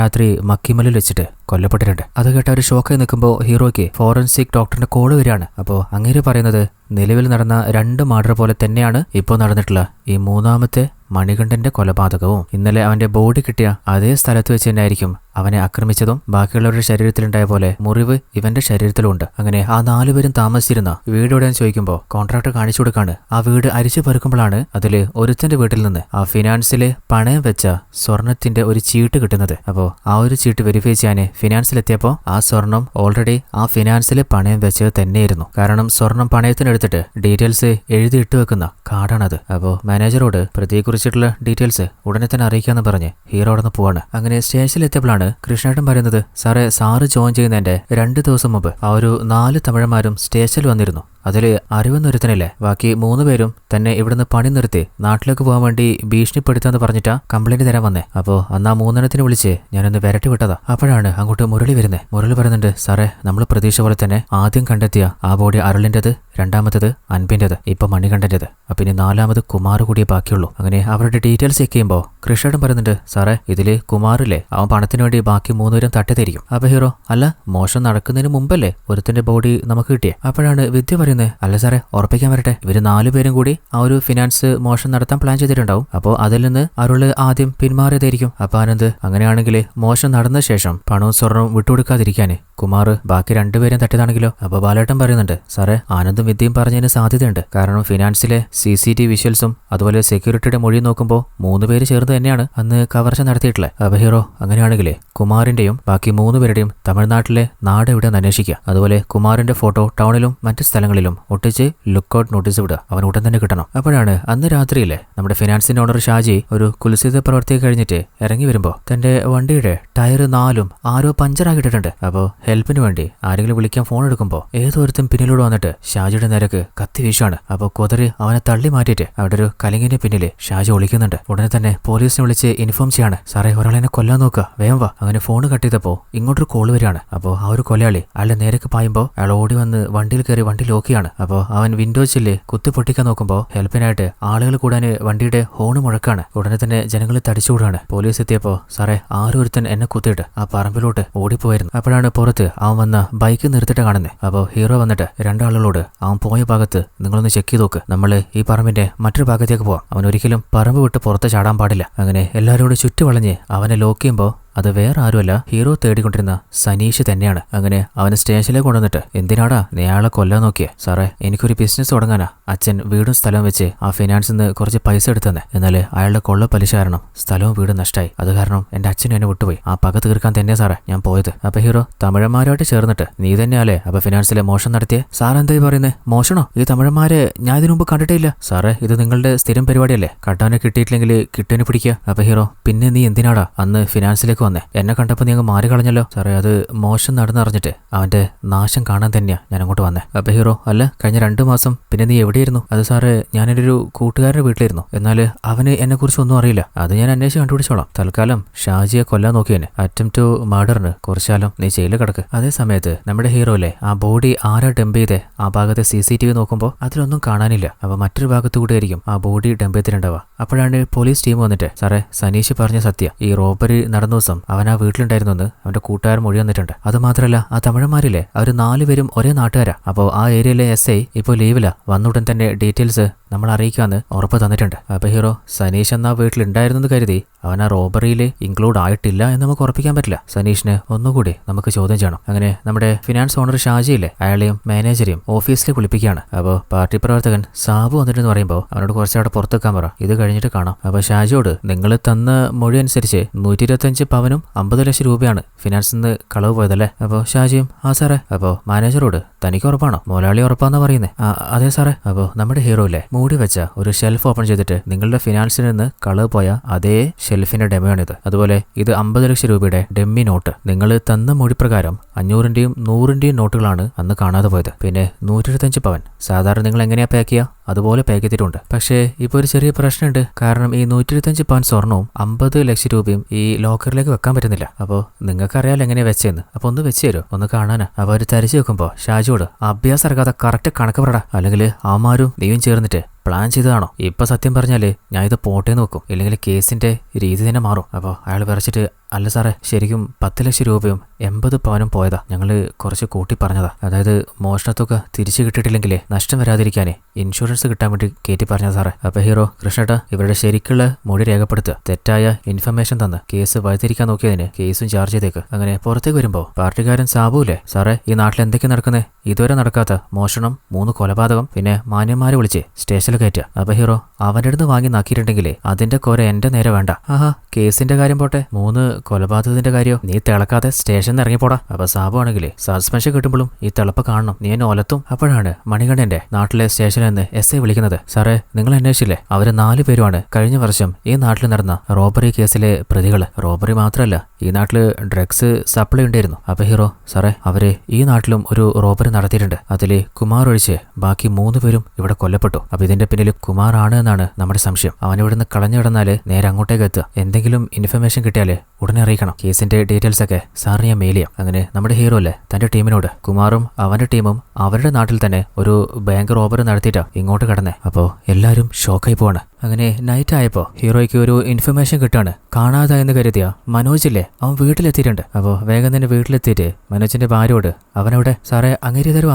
രാത്രി മക്കിമലിൽ വെച്ചിട്ട് കൊല്ലപ്പെട്ടിട്ടുണ്ട്. അത് കേട്ട ഒരു ഷോക്കായി നിൽക്കുമ്പോൾ ഹീറോയ്ക്ക് ഫോറൻസിക് ഡോക്ടറിന്റെ കോള് വരികയാണ്. അപ്പോൾ അങ്ങേര് പറയുന്നത് നിലവിൽ നടന്ന 2 മർഡർ പോലെ തന്നെയാണ് ഇപ്പോൾ നടന്നിട്ടുള്ള ഈ 3ാമത്തെ മണികണ്ഠന്റെ കൊലപാതകവും. ഇന്നലെ അവന്റെ ബോഡി കിട്ടിയ അതേ സ്ഥലത്ത് വെച്ച് തന്നെയായിരിക്കും അവനെ ആക്രമിച്ചതും. ബാക്കിയുള്ളവരുടെ ശരീരത്തിലുണ്ടായ പോലെ മുറിവ് ഇവന്റെ ശരീരത്തിലുണ്ട്. അങ്ങനെ ആ 4 പേരും താമസിച്ചിരുന്ന വീട് എവിടെയെന്ന് ചോദിക്കുമ്പോൾ കോൺട്രാക്ടർ കാണിച്ചു കൊടുക്കാണ്. ആ വീട് അരിച്ചു പെറുക്കുമ്പോഴാണ് അതില് ഒരുത്തന്റെ വീട്ടിൽ നിന്ന് ആ ഫിനാൻസിലെ പണയം വെച്ച സ്വർണത്തിന്റെ ഒരു ചീട്ട് കിട്ടുന്നത്. അപ്പോൾ ആ ഒരു ചീട്ട് വെരിഫൈ ചെയ്യാൻ ഫിനാൻസിലെത്തിയപ്പോൾ ആ സ്വർണം ഓൾറെഡി ആ ഫിനാൻസിലെ പണയം വെച്ചത് തന്നെയായിരുന്നു. കാരണം സ്വർണം പണയത്തിനെടുത്തിട്ട് ഡീറ്റെയിൽസ് എഴുതി ഇട്ടു വെക്കുന്ന കാർഡാണത്. അപ്പോൾ മാനേജറോട് പ്രതിയെക്കുറിച്ചിട്ടുള്ള ഡീറ്റെയിൽസ് ഉടനെ തന്നെ അറിയിക്കാന്ന് പറഞ്ഞ് ഹീറോ അവിടെ നിന്ന് പോവാണ്. അങ്ങനെ സ്റ്റേഷനിലെത്തിയപ്പോഴാണ് കൃഷ്ണേട്ടൻ പറയുന്നത്, സാറേ സാറ് ജോയിൻ ചെയ്യുന്നതിന്റെ 2 ദിവസം മുമ്പ് ആ ഒരു 4 തമിഴന്മാരും സ്റ്റേഷനിൽ വന്നിരുന്നു. അതില് അറിവൊന്നൊരുത്തനില്ലേ, ബാക്കി 3 പേരും തന്നെ ഇവിടുന്ന് പണി നിർത്തി നാട്ടിലേക്ക് പോകാൻ വേണ്ടി ഭീഷണിപ്പെടുത്താന്ന് പറഞ്ഞിട്ടാ കംപ്ലൈന്റ് തരാൻ വന്നേ. അപ്പോൾ അന്ന് ആ 3 വിളിച്ച് ഞാനൊന്ന് വിരട്ടി വിട്ടതാ. അപ്പോഴാണ് അങ്ങോട്ട് മുരളി വരുന്നേ. മുരളി പറയുന്നുണ്ട്, സാറേ നമ്മൾ പ്രതീക്ഷ പോലെ തന്നെ ആദ്യം കണ്ടെത്തിയ ആ ബോഡി അരുളിൻ്റെത്, 2ാമത്തത് അൻപിൻ്റെത്, ഇപ്പൊ മണികണ്ഠൻ്റെത്, പിന്നെ 4ാമത് കുമാർ കൂടിയേ ബാക്കിയുള്ളൂ. അങ്ങനെ അവരുടെ ഡീറ്റെയിൽസ് ചെക്ക് ചെയ്യുമ്പോൾ കൃഷ്ണേട്ടൻ പറയുന്നുണ്ട്, സാറേ ഇതില് കുമാറില്ലേ അവൻ പണത്തിന് വേണ്ടി ബാക്കി 3 പേരും തട്ടിത്തിരിക്കും. അപ്പൊ ഹീറോ, അല്ല മോശം നടക്കുന്നതിന് മുമ്പല്ലേ ഒരുത്തിന്റെ ബോഡി നമുക്ക് കിട്ടിയേ? അപ്പോഴാണ് വിദ്യ പറയുന്നത്, അല്ല സാറേ ഉറപ്പിക്കാൻ വരട്ടെ, ഇവര് 4 പേരും കൂടി ആ ഒരു ഫിനാൻസ് മോശം നടത്താൻ പ്ലാൻ ചെയ്തിട്ടുണ്ടാവും. അപ്പോൾ അതിൽ നിന്ന് അരുള് ആദ്യം പിന്മാറിയതായിരിക്കും. അപ്പൊ ആനന്ദ് അങ്ങനെയാണെങ്കിൽ മോശം നടന്ന ശേഷം പണവും സ്വർണവും വിട്ടുകൊടുക്കാതിരിക്കാന് കുമാർ ബാക്കി 2 പേരും തട്ടിയതാണെങ്കിലോ? അപ്പൊ ബാലേട്ടൻ പറയുന്നുണ്ട്, സാറേ ആനന്ദും വിദ്യയും പറഞ്ഞതിന് സാധ്യതയുണ്ട്. കാരണം ഫിനാൻസിലെ CCTV വിഷ്വൽസും അതുപോലെ സെക്യൂരിറ്റിയുടെ മൊഴി നോക്കുമ്പോൾ 3 പേര് ചേർന്ന് തന്നെയാണ് അന്ന് കവർച്ച നടത്തിയിട്ടുള്ളത്. അപ്പൊ ഹീറോ അങ്ങനെയാണെങ്കിലേ കുമാറിന്റെയും ബാക്കി 3 പേരുടെയും തമിഴ്നാട്ടിലെ നാട് എവിടെയെന്ന് അന്വേഷിക്കുക. അതുപോലെ കുമാറിന്റെ ഫോട്ടോ ടൗണിലും മറ്റ് സ്ഥലങ്ങളിലും ഒട്ടിച്ച് ലുക്കൌട്ട് നോട്ടീസ് വിടുക. അവൻ ഉടൻ തന്നെ കിട്ടണം. അപ്പോഴാണ് അന്ന് രാത്രിയിലെ നമ്മുടെ ഫിനാൻസിന്റെ ഓണർ ഷാജി ഒരു കുൽസിത പ്രവർത്തി കഴിഞ്ഞിട്ട് ഇറങ്ങി വരുമ്പോൾ തന്റെ വണ്ടിയുടെ ടയർ 4ഉം ആരോ പഞ്ചറാക്കിയിട്ടുണ്ട്. അപ്പോൾ ഹെൽപ്പിന് വേണ്ടി ആരെങ്കിലും വിളിക്കാൻ ഫോൺ എടുക്കുമ്പോൾ ഏതോരുത്തും പിന്നിലൂടെ വന്നിട്ട് ഷാജിയുടെ നേരക്ക് കത്തി വീശാണ്. അപ്പോൾ കൊതറി അവനെ തള്ളി മാറ്റിയിട്ട് അവിടെ ഒരു കലിങ്ങിന്റെ പിന്നില് ഷാജി ഒളിക്കുന്നുണ്ട്. ഉടനെ തന്നെ പോലീസിനെ വിളിച്ച് ഇൻഫോം ചെയ്യാണ്, സാറേ ഒരാളെന്നെ കൊല്ലാൻ നോക്കുക, വേഗം വാ. അങ്ങനെ ഫോൺ കട്ട് ചെയ്തപ്പോൾ ഇങ്ങോട്ടൊരു കോള് വരികയാണ്. അപ്പോൾ ആ ഒരു കൊലയാളി അയാളുടെ നേരക്ക് പായുമ്പോൾ അയാൾ ഓടി വന്ന് വണ്ടിയിൽ കയറി വണ്ടി ലോക്കിയാണ്. അപ്പോൾ അവൻ വിൻഡോ ചില്ല് കുത്തി പൊട്ടിക്കാൻ നോക്കുമ്പോൾ ഹെൽപ്പിനായിട്ട് ആളുകൾ കൂടാൻ വണ്ടിയുടെ ഹോണ് മുഴക്കാണ്. ഉടനെ തന്നെ ജനങ്ങൾ തടിച്ചുകൂടാണ്. പോലീസ് എത്തിയപ്പോൾ, സാറേ ആരൊരുത്തൻ എന്നെ കുത്തിയിട്ട് ആ പറമ്പിലോട്ട് ഓടിപ്പോയിരുന്നു. അപ്പോഴാണ് പുറത്ത് അവൻ വന്ന ബൈക്ക് നിർത്തിയിട്ട് കാണുന്നത്. അപ്പോൾ ഹീറോ വന്നിട്ട് 2 ആളുകളോട് അവൻ പോയ ഭാഗത്ത് നിങ്ങളൊന്ന് ചെക്ക് ചെയ്ത് നോക്ക്, നമ്മൾ ഈ പറമ്പിന്റെ മറ്റൊരു ഭാഗത്തേക്ക് പോവാം, അവൻ ഒരിക്കലും പറമ്പ് വിട്ട് പുറത്ത് ചാടാൻ പാടില്ല. അങ്ങനെ എല്ലാവരോടും ചുറ്റുവളഞ്ഞ് അവനെ ലോക്ക് ചെയ്യുമ്പോൾ അത് വേറെ ആരുമല്ല, ഹീറോ തേടിക്കൊണ്ടിരുന്ന സനീഷ് തന്നെയാണ്. അങ്ങനെ അവന് സ്റ്റേഷനിലേക്ക് കൊണ്ടുവന്നിട്ട്, എന്തിനാടാ നീ അയാളെ കൊല്ലാൻ നോക്കിയേ? സാറേ എനിക്കൊരു ബിസിനസ് തുടങ്ങാനാ, അച്ഛൻ വീടും സ്ഥലവും വെച്ച് ആ ഫിനാൻസിൽ നിന്ന് കുറച്ച് പൈസ എടുത്തന്നെ. എന്നാൽ അയാളുടെ കൊള്ള പലിശ കാരണം സ്ഥലവും വീടും നഷ്ടമായി. അത് കാരണം എന്റെ അച്ഛനും എന്നെ വിട്ടുപോയി. ആ പക തീർക്കാൻ തന്നെ സാറേ ഞാൻ പോയത്. അപ്പൊ ഹീറോ, തമിഴന്മാരുമായിട്ട് ചേർന്നിട്ട് നീ തന്നെയാലേ അപ്പൊ ഫിനാൻസിലെ മോഷണം നടത്തിയേ? സാർ എന്തായി പറയുന്നത്? മോഷണോ? ഈ തമിഴന്മാരെ ഞാൻ ഇതിനു മുമ്പ് കണ്ടിട്ടില്ല സാറേ. ഇത് നിങ്ങളുടെ സ്ഥിരം പരിപാടിയല്ലേ, കട്ടാനെ കിട്ടിയിട്ടില്ലെങ്കിൽ കിട്ടനെ പിടിക്കുക. അപ്പൊ ഹീറോ, പിന്നെ നീ എന്തിനാടാ അന്ന് ഫിനാൻസിലേക്ക് വന്നേ? എന്നെ കണ്ടപ്പോൾ നീ അങ്ങ് മാറി കളഞ്ഞല്ലോ. സാറേ അത് മോശം നടന്നറിഞ്ഞിട്ട് അവന്റെ നാശം കാണാൻ തന്നെയാ ഞാൻ അങ്ങോട്ട് വന്നേ. അപ്പൊ ഹീറോ, അല്ല കഴിഞ്ഞ 2 മാസം പിന്നെ നീ എവിടെയായിരുന്നു? അത് സാറേ ഞാനെൻ്റെ ഒരു കൂട്ടുകാരൻ്റെ വീട്ടിലായിരുന്നു. എന്നാൽ അവന് എന്നെ കുറിച്ച് ഒന്നും അറിയില്ല. അത് ഞാൻ അന്വേഷിച്ച് കണ്ടുപിടിച്ചോളാം. തൽക്കാലം ഷാജിയെ കൊല്ലാൻ നോക്കിയവന് അറ്റംപ്റ്റ് ടു മർഡറിന് കുറച്ചാലം നീ ജയിലിൽ കിടക്ക്. അതേ സമയത്ത് നമ്മുടെ ഹീറോയിലെ ആ ബോഡി ആരാ ഡംപ് ചെയ്തേ ആ ഭാഗത്തെ CCTV നോക്കുമ്പോൾ അതിലൊന്നും കാണാനില്ല. അപ്പൊ മറ്റൊരു ഭാഗത്തു കൂടെ ആയിരിക്കും ആ ബോഡി ഡംപ് ചെയ്തിട്ടുണ്ടാവുക. അപ്പോഴാണ് പോലീസ് ടീം വന്നിട്ട്, സാറേ സനീഷ് പറഞ്ഞ സത്യം, ഈ റോബറി നടന്ന ദിവസം അവൻ ആ വീട്ടിലുണ്ടായിരുന്നു എന്ന് അവന്റെ കൂട്ടുകാരൻ മൊഴി വന്നിട്ടുണ്ട്. അതുമാത്രമല്ല ആ തമിഴന്മാരിലെ അവർ 4 പേരും ഒരേ നാട്ടുകാരാ. അപ്പോൾ ആ ഏരിയയിലെ SI ഇപ്പോൾ ലീവില, വന്നുടൻ തന്നെ ഡീറ്റെയിൽസ് നമ്മൾ അറിയിക്കാന്ന് ഉറപ്പ് തന്നിട്ടുണ്ട്. അപ്പൊ ഹീറോ, സനീഷ് എന്നാ വീട്ടിലുണ്ടായിരുന്നു കരുതി അവൻ ആ റോബറിയിൽ ഇൻക്ലൂഡ് ആയിട്ടില്ല എന്ന് നമുക്ക് ഉറപ്പിക്കാൻ പറ്റില്ല. സനീഷിനെ ഒന്നുകൂടി നമുക്ക് ചോദ്യം ചെയ്യണം. അങ്ങനെ നമ്മുടെ ഫിനാൻസ് ഓണർ ഷാജിയില്ലേ, അയാളെയും മാനേജരെയും ഓഫീസിലേക്ക് വിളിപ്പിക്കുകയാണ്. അപ്പോൾ പാർട്ടി പ്രവർത്തകൻ സാബു വന്നിട്ടെന്ന് പറയുമ്പോൾ അവനോട് കുറച്ചവിടെ പുറത്തേക്കാൻ പറ, ഇത് കഴിഞ്ഞിട്ട് കാണാം. അപ്പോൾ ഷാജിയോട് നിങ്ങൾ തന്ന മൊഴി അനുസരിച്ച് 125 പവനും 50 ലക്ഷം രൂപയാണ് ഫിനാൻസിൽ നിന്ന് കളവ് പോയതല്ലേ? അപ്പോൾ ഷാജിയും ആ സാറേ. അപ്പോൾ മാനേജറോട് തനിക്ക് ഉറപ്പാണോ? മുതലാളി ഉറപ്പാന്നാ പറയുന്നേ. അതെ സാറേ. അപ്പോൾ നമ്മുടെ ഹീറോയില്ലേ മൂടി വെച്ച ഒരു ഷെൽഫ് ഓപ്പൺ ചെയ്തിട്ട് നിങ്ങളുടെ ഫിനാൻസിൽ നിന്ന് കളവ് പോയ അതേ ഷെൽഫിന്റെ ഡെമോയാണിത്. അതുപോലെ ഇത് 50 ലക്ഷം രൂപയുടെ ഡെമ്മി നോട്ട്. നിങ്ങൾ തന്ന മൊഴി പ്രകാരം 500ന്റെയും 100ന്റെയും നോട്ടുകളാണ് അന്ന് കാണാതെ പോയത്. പിന്നെ 125 പവൻ സാധാരണ നിങ്ങൾ എങ്ങനെയാ പാക്ക് ചെയ്യുക അതുപോലെ പാക്ക് ചെയ്തിട്ടുണ്ട്. പക്ഷേ ഇപ്പോൾ ഒരു ചെറിയ പ്രശ്നമുണ്ട്. കാരണം ഈ 125 പവൻ സ്വർണവും 50 ലക്ഷം രൂപയും ഈ ലോക്കറിലേക്ക് വെക്കാൻ പറ്റുന്നില്ല. അപ്പോൾ നിങ്ങൾക്കറിയാലോ എങ്ങനെയാ വെച്ചെന്ന്. അപ്പോൾ ഒന്ന് വെച്ച് തരുമോ, ഒന്ന് കാണാനാ. അപ്പോൾ അവർ തരിച്ചു വെക്കുമ്പോൾ ഷാജിയോട് അഭ്യാസം ഇറക്കാതെ കറക്റ്റ് കണക്ക് പറടാ, അല്ലെങ്കിൽ ആമാരും നീയും ചേർന്നിട്ട് പ്ലാൻ ചെയ്തതാണോ? ഇപ്പൊ സത്യം പറഞ്ഞാല് ഞാൻ ഇത് പോട്ടേന്ന് വെക്കും, ഇല്ലെങ്കിൽ കേസിന്റെ രീതി തന്നെ മാറും. അപ്പോൾ അയാൾ വിറച്ചിട്ട് അല്ല സാറേ, ശരിക്കും 10 ലക്ഷം രൂപയും 80 പവനും പോയതാ. ഞങ്ങള് കുറച്ച് കൂട്ടി പറഞ്ഞതാ. അതായത് മോഷണത്തുക തിരിച്ചു കിട്ടിയിട്ടില്ലെങ്കിലേ നഷ്ടം വരാതിരിക്കാനേ ഇൻഷുറൻസ് കിട്ടാൻ വേണ്ടി കയറ്റി പറഞ്ഞ സാറേ. അപ്പൊ ഹീറോ കൃഷ്ണേട്ട ഇവരുടെ ശരിക്കുള്ള മൊഴി രേഖപ്പെടുത്തുക. തെറ്റായ ഇൻഫർമേഷൻ തന്ന് കേസ് വഴിതിരിക്കാൻ നോക്കിയതിന് കേസും ചാർജ് ചെയ്തേക്ക്. അങ്ങനെ പുറത്തേക്ക് വരുമ്പോ പാർട്ടിക്കാരൻ സാബുല്ലേ, സാറേ ഈ നാട്ടിൽ എന്തൊക്കെ നടക്കുന്നത്? ഇതുവരെ നടക്കാത്ത മോഷണം, 3 കൊലപാതകം, പിന്നെ മാന്യന്മാരെ വിളിച്ച് സ്റ്റേഷനിൽ കയറ്റുക. അപ്പൊ ഹീറോ അവന്റെ അടുത്ത് വാങ്ങി നാക്കിയിട്ടുണ്ടെങ്കിലേ അതിന്റെ കുറെ എന്റെ നേരെ വേണ്ട. ആഹാ, കേസിന്റെ കാര്യം പോട്ടെ, 3 കൊലപാതകത്തിന്റെ കാര്യോ നീ തിളക്കാതെ സ്റ്റേഷനിൽ ഇറങ്ങിപ്പോടാ. അപ്പൊ സാബു ആണെങ്കിലേ സസ്പെൻഷൻ കിട്ടുമ്പോഴും ഈ തിളപ്പ് കാണണം, നീ എന്നെ ഒലത്തും. അപ്പോഴാണ് മണികണ്ഠന്റെ നാട്ടിലെ സ്റ്റേഷനിൽ നിന്ന് SI വിളിക്കുന്നത്. സാറേ നിങ്ങൾ അന്വേഷിച്ചില്ലേ, അവര് 4 പേരുമാണ് കഴിഞ്ഞ വർഷം ഈ നാട്ടിൽ നടന്ന റോബറി കേസിലെ പ്രതികള്. റോബറി മാത്രമല്ല, ഈ നാട്ടില് ഡ്രഗ്സ് സപ്ലൈ ഉണ്ടായിരുന്നു. അപ്പൊ ഹീറോ സാറേ അവര് ഈ നാട്ടിലും ഒരു റോബറി നടത്തിയിട്ടുണ്ട്. അതില് കുമാർ ഒഴിച്ച് ബാക്കി 3 പേരും ഇവിടെ കൊല്ലപ്പെട്ടു. അപ്പൊ ഇതിന്റെ പിന്നിൽ കുമാർ ആണ് എന്നാണ് നമ്മുടെ സംശയം. അവൻ ഇവിടുന്ന് കളഞ്ഞു കിടന്നാല് നേരെ അങ്ങോട്ടേക്ക് എത്തുക. എന്തെങ്കിലും ഇൻഫർമേഷൻ കിട്ടിയാല് ഉടനെ അറിയിക്കണം. കേസിന്റെ ഡീറ്റെയിൽസ് ഒക്കെ സാറിന് ഞാൻ മെയിൽ ചെയ്യാം. അങ്ങനെ നമ്മുടെ ഹീറോ അല്ലേ തന്റെ ടീമിനോട് കുമാറും അവന്റെ ടീമും അവരുടെ നാട്ടിൽ തന്നെ ഒരു ബാങ്ക് റോബറി നടത്തിയിട്ടാ ഇങ്ങോട്ട് കടന്നേ. അപ്പോ എല്ലാരും ഷോക്കായി പോവാണ്. അങ്ങനെ നൈറ്റ് ആയപ്പോ ഹീറോയ്ക്ക് ഒരു ഇൻഫർമേഷൻ കിട്ടാണ്. കാണാതായെന്ന് കരുതിയ മനോജില്ലേ അവൻ വീട്ടിലെത്തിയിട്ടുണ്ട്. അപ്പോൾ വേഗം തന്നെ വീട്ടിലെത്തിയിട്ട് മനോജിന്റെ ഭാര്യയോട് അവനവിടെ സാറേ അങ്ങേര് ഇതുവരെ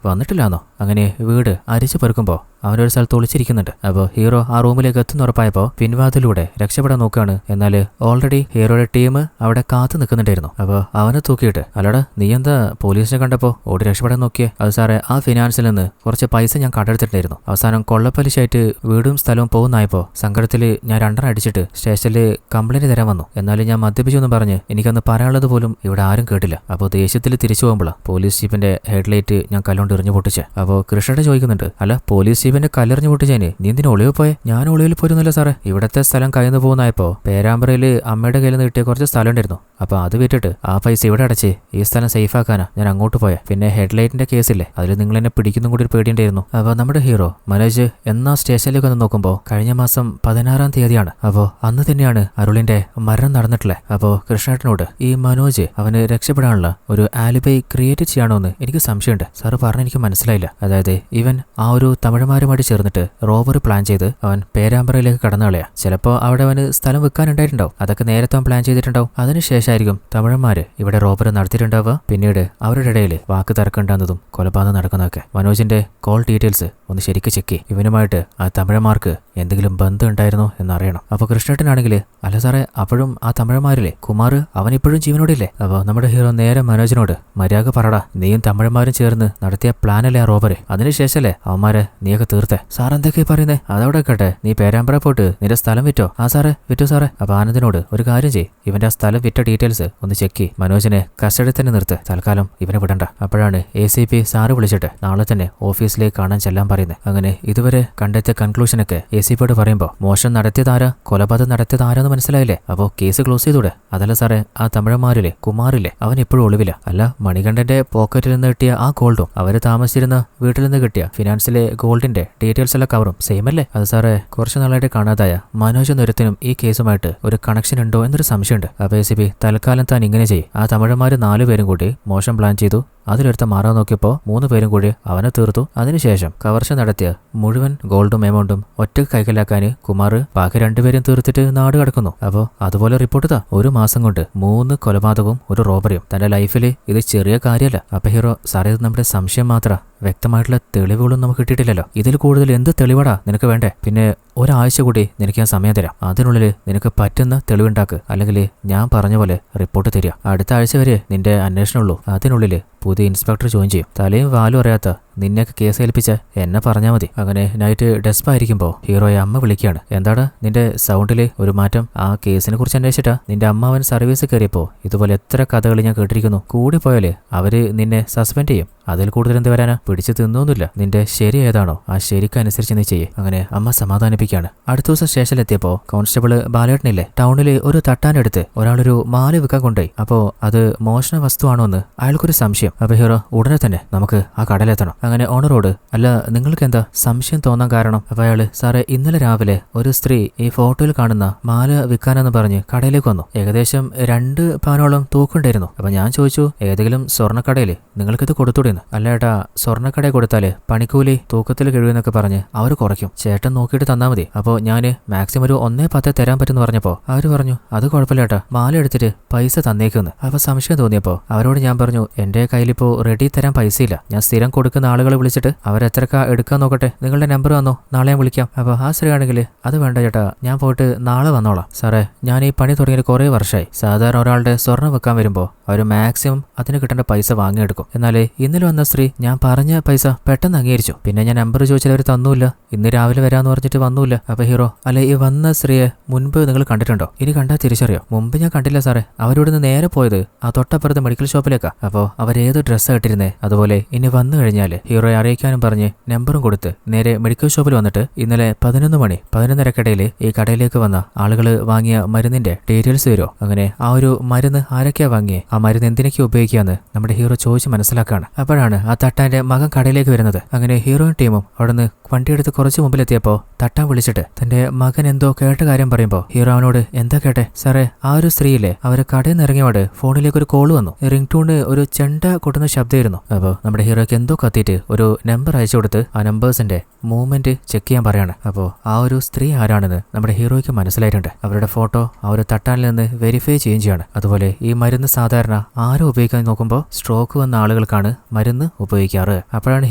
വന്നിട്ടില്ലാന്നോ? അങ്ങനെ വീട് അരിച്ചു പെറുക്കുമ്പോ അവനൊരു സ്ഥലത്ത് ഒളിച്ചിരിക്കുന്നുണ്ട്. അപ്പോൾ ഹീറോ ആ റൂമിലേക്ക് എത്തുന്നുറപ്പായപ്പോ പിൻവാതിലൂടെ രക്ഷപ്പെടാൻ നോക്കുകയാണ്. എന്നാൽ ഓൾറെഡി ഹീറോയുടെ ടീം അവിടെ കാത്തു നിൽക്കുന്നുണ്ടായിരുന്നു. അപ്പോൾ അവനെ തൂക്കിയിട്ട് അല്ലടാ നീ എന്താ പോലീസിനെ കണ്ടപ്പോ ഓടി രക്ഷപ്പെടാൻ നോക്കിയേ? അത് സാറേ ആ ഫിനാൻസിൽ നിന്ന് കുറച്ച് പൈസ ഞാൻ കണ്ടെടുത്തിട്ടുണ്ടായിരുന്നു. അവസാനം കൊള്ളപ്പലിശായിട്ട് വീടും സ്ഥലവും പോകുന്നായപ്പോ സങ്കടത്തിൽ ഞാൻ 2 അടിച്ചിട്ട് സ്റ്റേഷനിൽ കംപ്ലൈന്റ് തരാൻ വന്നു. എന്നാലും ഞാൻ മദ്യപിച്ചു എന്ന് പറഞ്ഞ് എനിക്കന്ന് പറയാനുള്ളത് പോലും ഇവിടെ ആരും കേട്ടില്ല. അപ്പോൾ ദേഷ്യത്തിൽ തിരിച്ചു പോകുമ്പോൾ പോലീസ് ജീപ്പിന്റെ ഹെഡ്ലൈറ്റ് ഞാൻ കല്ലുകൊണ്ട് എറിഞ്ഞു പൊട്ടിച്ച്. അപ്പോൾ കൃഷ്ണയുടെ ചോദിക്കുന്നുണ്ട്, അല്ല പോലീസ് ജീപ്പിന്റെ കല്ലെറിഞ്ഞു പൊട്ടിച്ചേന് നീ എന്തിനാ ഒളിവ് പോയെ? ഞാൻ ഒളിവിൽ പോയിരുന്നില്ല സാറേ, ഇവിടത്തെ സ്ഥലം കയ്യിൽ പോകുന്നായപ്പോ പേരാമ്പ്രയിൽ അമ്മയുടെ കയ്യിൽ നിന്ന് കിട്ടിയ കുറച്ച് സ്ഥലം ഉണ്ടായിരുന്നു. അപ്പൊ അത് വിറ്റിട്ട് ആ പൈസ ഇവിടെ അടച്ച് ഈ സ്ഥലം സേഫ് ആക്കാനാ ഞാൻ അങ്ങോട്ട് പോയെ. പിന്നെ ഹെഡ്ലൈറ്റിന്റെ കേസില്ലേ അതിൽ നിങ്ങൾ എന്നെ പിടിക്കുന്നതും കൂടി ഒരു പേടിയുണ്ടായിരുന്നു. അപ്പൊ നമ്മുടെ ഹീറോ മനോജ് എന്നാ സ്റ്റേഷനിലേക്ക് വന്ന് നോക്കുമ്പോൾ കഴിഞ്ഞ മാസം 16-ാം തീയതിയാണ്. അപ്പോൾ അന്ന് തന്നെയാണ് അരുളിന്റെ മരണം നടന്നിട്ടില്ലേ. അപ്പോൾ കൃഷ്ണേട്ടനോട് ഈ മനോജ് അവന് രക്ഷപ്പെടാനുള്ള ഒരു ആലിബൈ ക്രിയേറ്റ് ചെയ്യാണോ എന്ന് എനിക്ക് സംശയമുണ്ട്. സാറ് പറഞ്ഞ എനിക്ക് മനസ്സിലായില്ല. അതായത് ഇവൻ ആ ഒരു തമിഴന്മാരുമായിട്ട് ചേർന്നിട്ട് റോബറി പ്ലാൻ ചെയ്ത് അവൻ പേരാമ്പ്രയിലേക്ക് കടന്നു കളയാ. ചിലപ്പോൾ അവിടെ അവന് സ്ഥലം വെക്കാനുണ്ടായിട്ടുണ്ടാവും. അതൊക്കെ നേരത്തെ അവൻ പ്ലാൻ ചെയ്തിട്ടുണ്ടാവും. അതിനുശേഷമായിരിക്കും തമിഴന്മാര് ഇവിടെ റോബറി നടത്തിയിട്ടുണ്ടാവുക. പിന്നീട് അവരുടെ ഇടയിൽ വാക്ക് തർക്കമുണ്ടാകുന്നതും കൊലപാതകം നടക്കുന്നതൊക്കെ. മനോജിന്റെ കോൾ ഡീറ്റെയിൽസ് ഒന്ന് ശരിക്ക് ചെക്ക് ചെയ്യും. ഇവനുമായിട്ട് ആ തമിഴന്മാർക്ക് എന്തെങ്കിലും ബന്ധം ഉണ്ടായിരുന്നോ എന്നറിയണം. അപ്പോൾ കൃഷ്ണേട്ടനാണെങ്കിൽ അല്ല സാറേ അപ്പോഴും ആ തമിഴന്മാരില്ലേ കുമാർ അവൻ ഇപ്പോഴും ജീവനോടില്ലേ? അപ്പോൾ നമ്മുടെ ഹീറോ നേരെ മനോജിനോട് മര്യാദ പറടാ, നീയും തമിഴന്മാരും ചേർന്ന് നടത്തിയ പ്ലാനല്ലേ ആ റോബറി? അതിനുശേഷല്ലേ അവന്മാരെ നീയൊക്കെ തീർത്തേ? സാർ എന്തൊക്കെയാ പറയുന്നേ? അതവിടെ കേട്ടെ, നീ പേരാമ്പ്ര പോയിട്ട് നിന്റെ സ്ഥലം വിറ്റോ? ആ സാറേ വിറ്റു സാറേ. അപ്പോൾ ആനന്ദിനോട് ഒരു കാര്യം ചെയ്യ്, ഇവന്റെ ആ സ്ഥലം വിറ്റ ഡീറ്റെയിൽസ് ഒന്ന് ചെക്ക് ചെയ്യ്. മനോജിനെ കസ്റ്റഡി തന്നെ നിർത്ത്, തൽക്കാലം ഇവനെ വിടണ്ട. അപ്പോഴാണ് ACP സാറ് വിളിച്ചിട്ട് നാളെ തന്നെ ഓഫീസിലേക്ക് കാണാൻ ചെല്ലാൻ പറയുന്നത്. അങ്ങനെ ഇതുവരെ കണ്ടെത്തിയ കൺക്ലൂഷനൊക്കെ ACPയോട് പറയുമ്പോൾ മോശം നടത്തിയതാരാ, കൊലപാതകം നടത്തിയതാരാന്ന് മനസ്സിലായില്ലേ? അപ്പോൾ കേസ് ക്ലോസ് ചെയ്തൂടെ? അതല്ല സാറേ ആ തമിഴന്മാരിലെ കുമാറില്ലേ അവൻ ഇപ്പോഴും ഒളിവില്ല. അല്ല മണികണ്ഠന്റെ പോക്കറ്റിൽ നിന്ന് കിട്ടിയ ആ ഗോൾഡും അവര് താമസിച്ചിരുന്ന വീട്ടിൽ നിന്ന് കിട്ടിയ ഫിനാൻസിലെ ഗോൾഡിന്റെ ഡീറ്റെയിൽസ് എല്ലാം കവറും സെയിം അല്ലേ? അത് സാറേ കുറച്ചു നാളായിട്ട് കാണാതായ മനോജ് എന്നൊരുത്തിനും ഈ കേസുമായിട്ട് ഒരു കണക്ഷൻ ഉണ്ടോ എന്നൊരു സംശയമുണ്ട്. അപ്പോൾ ACP തൽക്കാലം താൻ ഇങ്ങനെ ചെയ്യും, ആ തമിഴന്മാര് 4 പേരും കൂടി മോശം പ്ലാൻ ചെയ്തു. അതിലൊരുത്ത മാറാൻ നോക്കിയപ്പോൾ 3 പേരും കൂടി അവനെ തീർത്തു. അതിനുശേഷം കവർച്ച നടത്തിയ മുഴുവൻ ഗോൾഡും എമൗണ്ടും ഒറ്റക്ക് കൈക്കലാക്കാൻ കുമാർ ബാക്കി 2 പേരും തീർത്തിട്ട് നാട് കടക്കുന്നു. അപ്പോൾ അതുപോലെ റിപ്പോർട്ട് താ 1 മാസം കൊണ്ട് 3 കൊലപാതകവും ഒരു റോബറിയും. തന്റെ ലൈഫിൽ ഇത് ചെറിയ കാര്യമല്ല. അപ്പൊ ഹീറോ സാറേ ഇത് നമ്മുടെ സംശയം മാത്ര, വ്യക്തമായിട്ടുള്ള തെളിവുകളൊന്നും നമുക്ക് കിട്ടിയിട്ടില്ലല്ലോ. ഇതിൽ കൂടുതൽ എന്ത് തെളിവാടാ നിനക്ക് വേണ്ടേ? പിന്നെ ഒരാഴ്ച കൂടി നിനക്ക് ഞാൻ സമയം തരാം. അതിനുള്ളിൽ നിനക്ക് പറ്റുന്ന തെളിവുണ്ടാക്ക്, അല്ലെങ്കിൽ ഞാൻ പറഞ്ഞ പോലെ റിപ്പോർട്ട് തരിക. അടുത്ത ആഴ്ച വരെ നിന്റെ അന്വേഷണമുള്ളൂ. അതിനുള്ളിൽ പുതിയ ഇൻസ്പെക്ടർ ജോയിൻ ചെയ്യും. തലയും വാലും അറിയാത്ത നിന്നെയൊക്കെ കേസ് ഏൽപ്പിച്ച എന്നെ പറഞ്ഞാൽ മതി. അങ്ങനെ നൈറ്റ് ഡെസ്പായിരിക്കുമ്പോൾ ഹീറോയെ അമ്മ വിളിക്കുകയാണ്. എന്താടാ നിന്റെ സൗണ്ടിൽ ഒരു മാറ്റം? ആ കേസിനെ കുറിച്ച് അന്വേഷിച്ചിട്ടാ നിന്റെ അമ്മാവൻ സർവീസ് കയറിയപ്പോൾ ഇതുപോലെ എത്ര കഥകൾ ഞാൻ കേട്ടിരിക്കുന്നു. കൂടിപ്പോയാലേ അവര് നിന്നെ സസ്പെൻഡ് ചെയ്യും. അതിൽ കൂടുതൽ എന്ത് വരാനാ? പിടിച്ചു തിന്നൊന്നുമില്ല. നിന്റെ ശരി ഏതാണോ ആ ശരിക്കനുസരിച്ച് നീ ചെയ്യേ. അങ്ങനെ അമ്മ സമാധാനിപ്പിക്കുകയാണ്. അടുത്ത ദിവസം സ്റ്റേഷനിലെത്തിയപ്പോൾ കോൺസ്റ്റബിൾ ബാലേട്ടനില്ലേ, ടൗണിൽ ഒരു തട്ടാനെടുത്ത് ഒരാളൊരു മാല വിൽക്കാൻ കൊണ്ടുപോയി. അപ്പോൾ അത് മോഷണ വസ്തുവാണോ എന്ന് അയാൾക്കൊരു സംശയം. അപ്പൊ ഹീറോ ഉടനെ തന്നെ നമുക്ക് ആ കടയിലെത്തണം. അങ്ങനെ ഓണറോട്, അല്ല നിങ്ങൾക്ക് എന്താ സംശയം തോന്നാൻ കാരണം? അപ്പൊ അയാള്, സാറേ ഇന്നലെ രാവിലെ ഒരു സ്ത്രീ ഈ ഫോട്ടോയിൽ കാണുന്ന മാല വിൽക്കാനെന്ന് പറഞ്ഞ് കടയിലേക്ക് വന്നു. ഏകദേശം 2 പവനോളം തൂക്കുണ്ടായിരുന്നു. അപ്പൊ ഞാൻ ചോദിച്ചു, ഏതെങ്കിലും സ്വർണ്ണക്കടയിൽ നിങ്ങൾക്കിത് കൊടുത്തൂടെന്ന്. അല്ല ഏട്ടാ, സ്വർണ്ണക്കടയിൽ കൊടുത്താല് പണിക്കൂലി തൂക്കത്തിൽ കഴിയുമെന്നൊക്കെ പറഞ്ഞ് അവർ കുറയ്ക്കും, ചേട്ടൻ നോക്കിയിട്ട് തന്നാ മതി. അപ്പോൾ ഞാന് മാക്സിമം ഒരു 1.10 തരാൻ പറ്റുമെന്ന് പറഞ്ഞപ്പോൾ അവര് പറഞ്ഞു, അത് കുഴപ്പമില്ല ഏട്ടാ, മാല എടുത്തിട്ട് പൈസ തന്നേക്കുന്ന്. അപ്പൊ സംശയം തോന്നിയപ്പോൾ അവരോട് ഞാൻ പറഞ്ഞു, എന്റെ കയ്യിലിപ്പോ റെഡി തരാൻ പൈസയില്ല. ഞാൻ സ്ഥിരം കൊടുക്കുന്ന ആളുകളെ വിളിച്ചിട്ട് അവരെത്രക്ക എടുക്കാൻ നോക്കട്ടെ, നിങ്ങളുടെ നമ്പർ വന്നോ, നാളെ ഞാൻ വിളിക്കാം. അപ്പൊ ആ സ്ത്രീ ആണെങ്കിൽ, അത് വേണ്ട ചേട്ടാ, ഞാൻ പോയിട്ട് നാളെ വന്നോളാം. സാറേ ഞാൻ ഈ പണി തുടങ്ങിയിട്ട് കുറേ വർഷമായി. സാധാരണ ഒരാളുടെ സ്വർണ്ണം വെക്കാൻ വരുമ്പോൾ അവർ മാക്സിമം അതിന് കിട്ടേണ്ട പൈസ വാങ്ങിയെടുക്കും. എന്നാലേ ഇന്നലെ വന്ന സ്ത്രീ ഞാൻ പറഞ്ഞ പൈസ പെട്ടെന്ന് അംഗീകരിച്ചു. പിന്നെ ഞാൻ നമ്പർ ചോദിച്ചാൽ അവർ തന്നൂല്ല. ഇന്ന് രാവിലെ വരാന്ന് പറഞ്ഞിട്ട് വന്നൂല്ല. അപ്പൊ ഹീറോ, അല്ലെ ഈ വന്ന സ്ത്രീയെ മുൻപ് നിങ്ങൾ കണ്ടിട്ടുണ്ടോ? ഇനി കണ്ടാൽ തിരിച്ചറിയോ? മുമ്പ് ഞാൻ കണ്ടില്ല സാറേ. അവരിവിടുന്ന് നേരെ പോയത് ആ തൊട്ടപ്പുറത്തെ മെഡിക്കൽ ഷോപ്പിലേക്കാ. അപ്പോൾ അവരേത് ഡ്രസ്സാണ് ഇട്ടിരുന്നേ. അതുപോലെ ഇനി വന്നു കഴിഞ്ഞാൽ ഹീറോയെ അറിയിക്കാനും പറഞ്ഞ് നമ്പറും കൊടുത്ത് നേരെ മെഡിക്കൽ ഷോപ്പിൽ വന്നിട്ട് ഇന്നലെ 11 മണി 11:30 ഈ കടയിലേക്ക് വന്ന ആളുകൾ വാങ്ങിയ മരുന്നിന്റെ ഡീറ്റെയിൽസ് തരുമോ? അങ്ങനെ ആ ഒരു മരുന്ന് ആരൊക്കെയാ വാങ്ങിയേ, ആ മരുന്ന് എന്തിനൊക്കെ ഉപയോഗിക്കാന്ന് നമ്മുടെ ഹീറോ ചോദിച്ച് മനസ്സിലാക്കാണ്. അപ്പോഴാണ് ആ തട്ടാന്റെ മകൻ കടയിലേക്ക് വരുന്നത്. അങ്ങനെ ഹീറോയും ടീമും അവിടുന്ന് വണ്ടിയെടുത്ത് കുറച്ച് മുമ്പിലെത്തിയപ്പോൾ തട്ടാൻ വിളിച്ചിട്ട് തന്റെ മകൻ എന്തോ കേട്ട കാര്യം പറയുമ്പോൾ ഹീറോ അവനോട്, എന്താ കേട്ടെ? സാറേ ആ ഒരു സ്ത്രീയില്ലേ, അവരെ കടയിൽ നിന്ന് ഇറങ്ങിയോട് ഫോണിലേക്ക് ഒരു കോൾ വന്നു. റിംഗ് ടൂണ് ഒരു ചെണ്ട കൊട്ടുന്ന ശബ്ദമായിരുന്നു. അപ്പോൾ നമ്മുടെ ഹീറോയ്ക്ക് എന്തോ കത്തിയിട്ട് ഒരു നമ്പർ അയച്ചു കൊടുത്ത് ആ നമ്പേഴ്സിന്റെ മൂവ്മെന്റ് ചെക്ക് ചെയ്യാൻ പറയാണ്. അപ്പോൾ ആ ഒരു സ്ത്രീ ആരാണെന്ന് നമ്മുടെ ഹീറോയ്ക്ക് മനസ്സിലായിട്ടുണ്ട്. അവരുടെ ഫോട്ടോ ആ ഒരു തട്ടാനിൽ നിന്ന് വെരിഫൈ ചെയ്യുകയാണ്. അതുപോലെ ഈ മരുന്ന് സാധാരണ ആരും ഉപയോഗിക്കാൻ നോക്കുമ്പോൾ സ്ട്രോക്ക് വന്ന ആളുകൾക്കാണ് മരുന്ന് ഉപയോഗിക്കാറ്. അപ്പോഴാണ്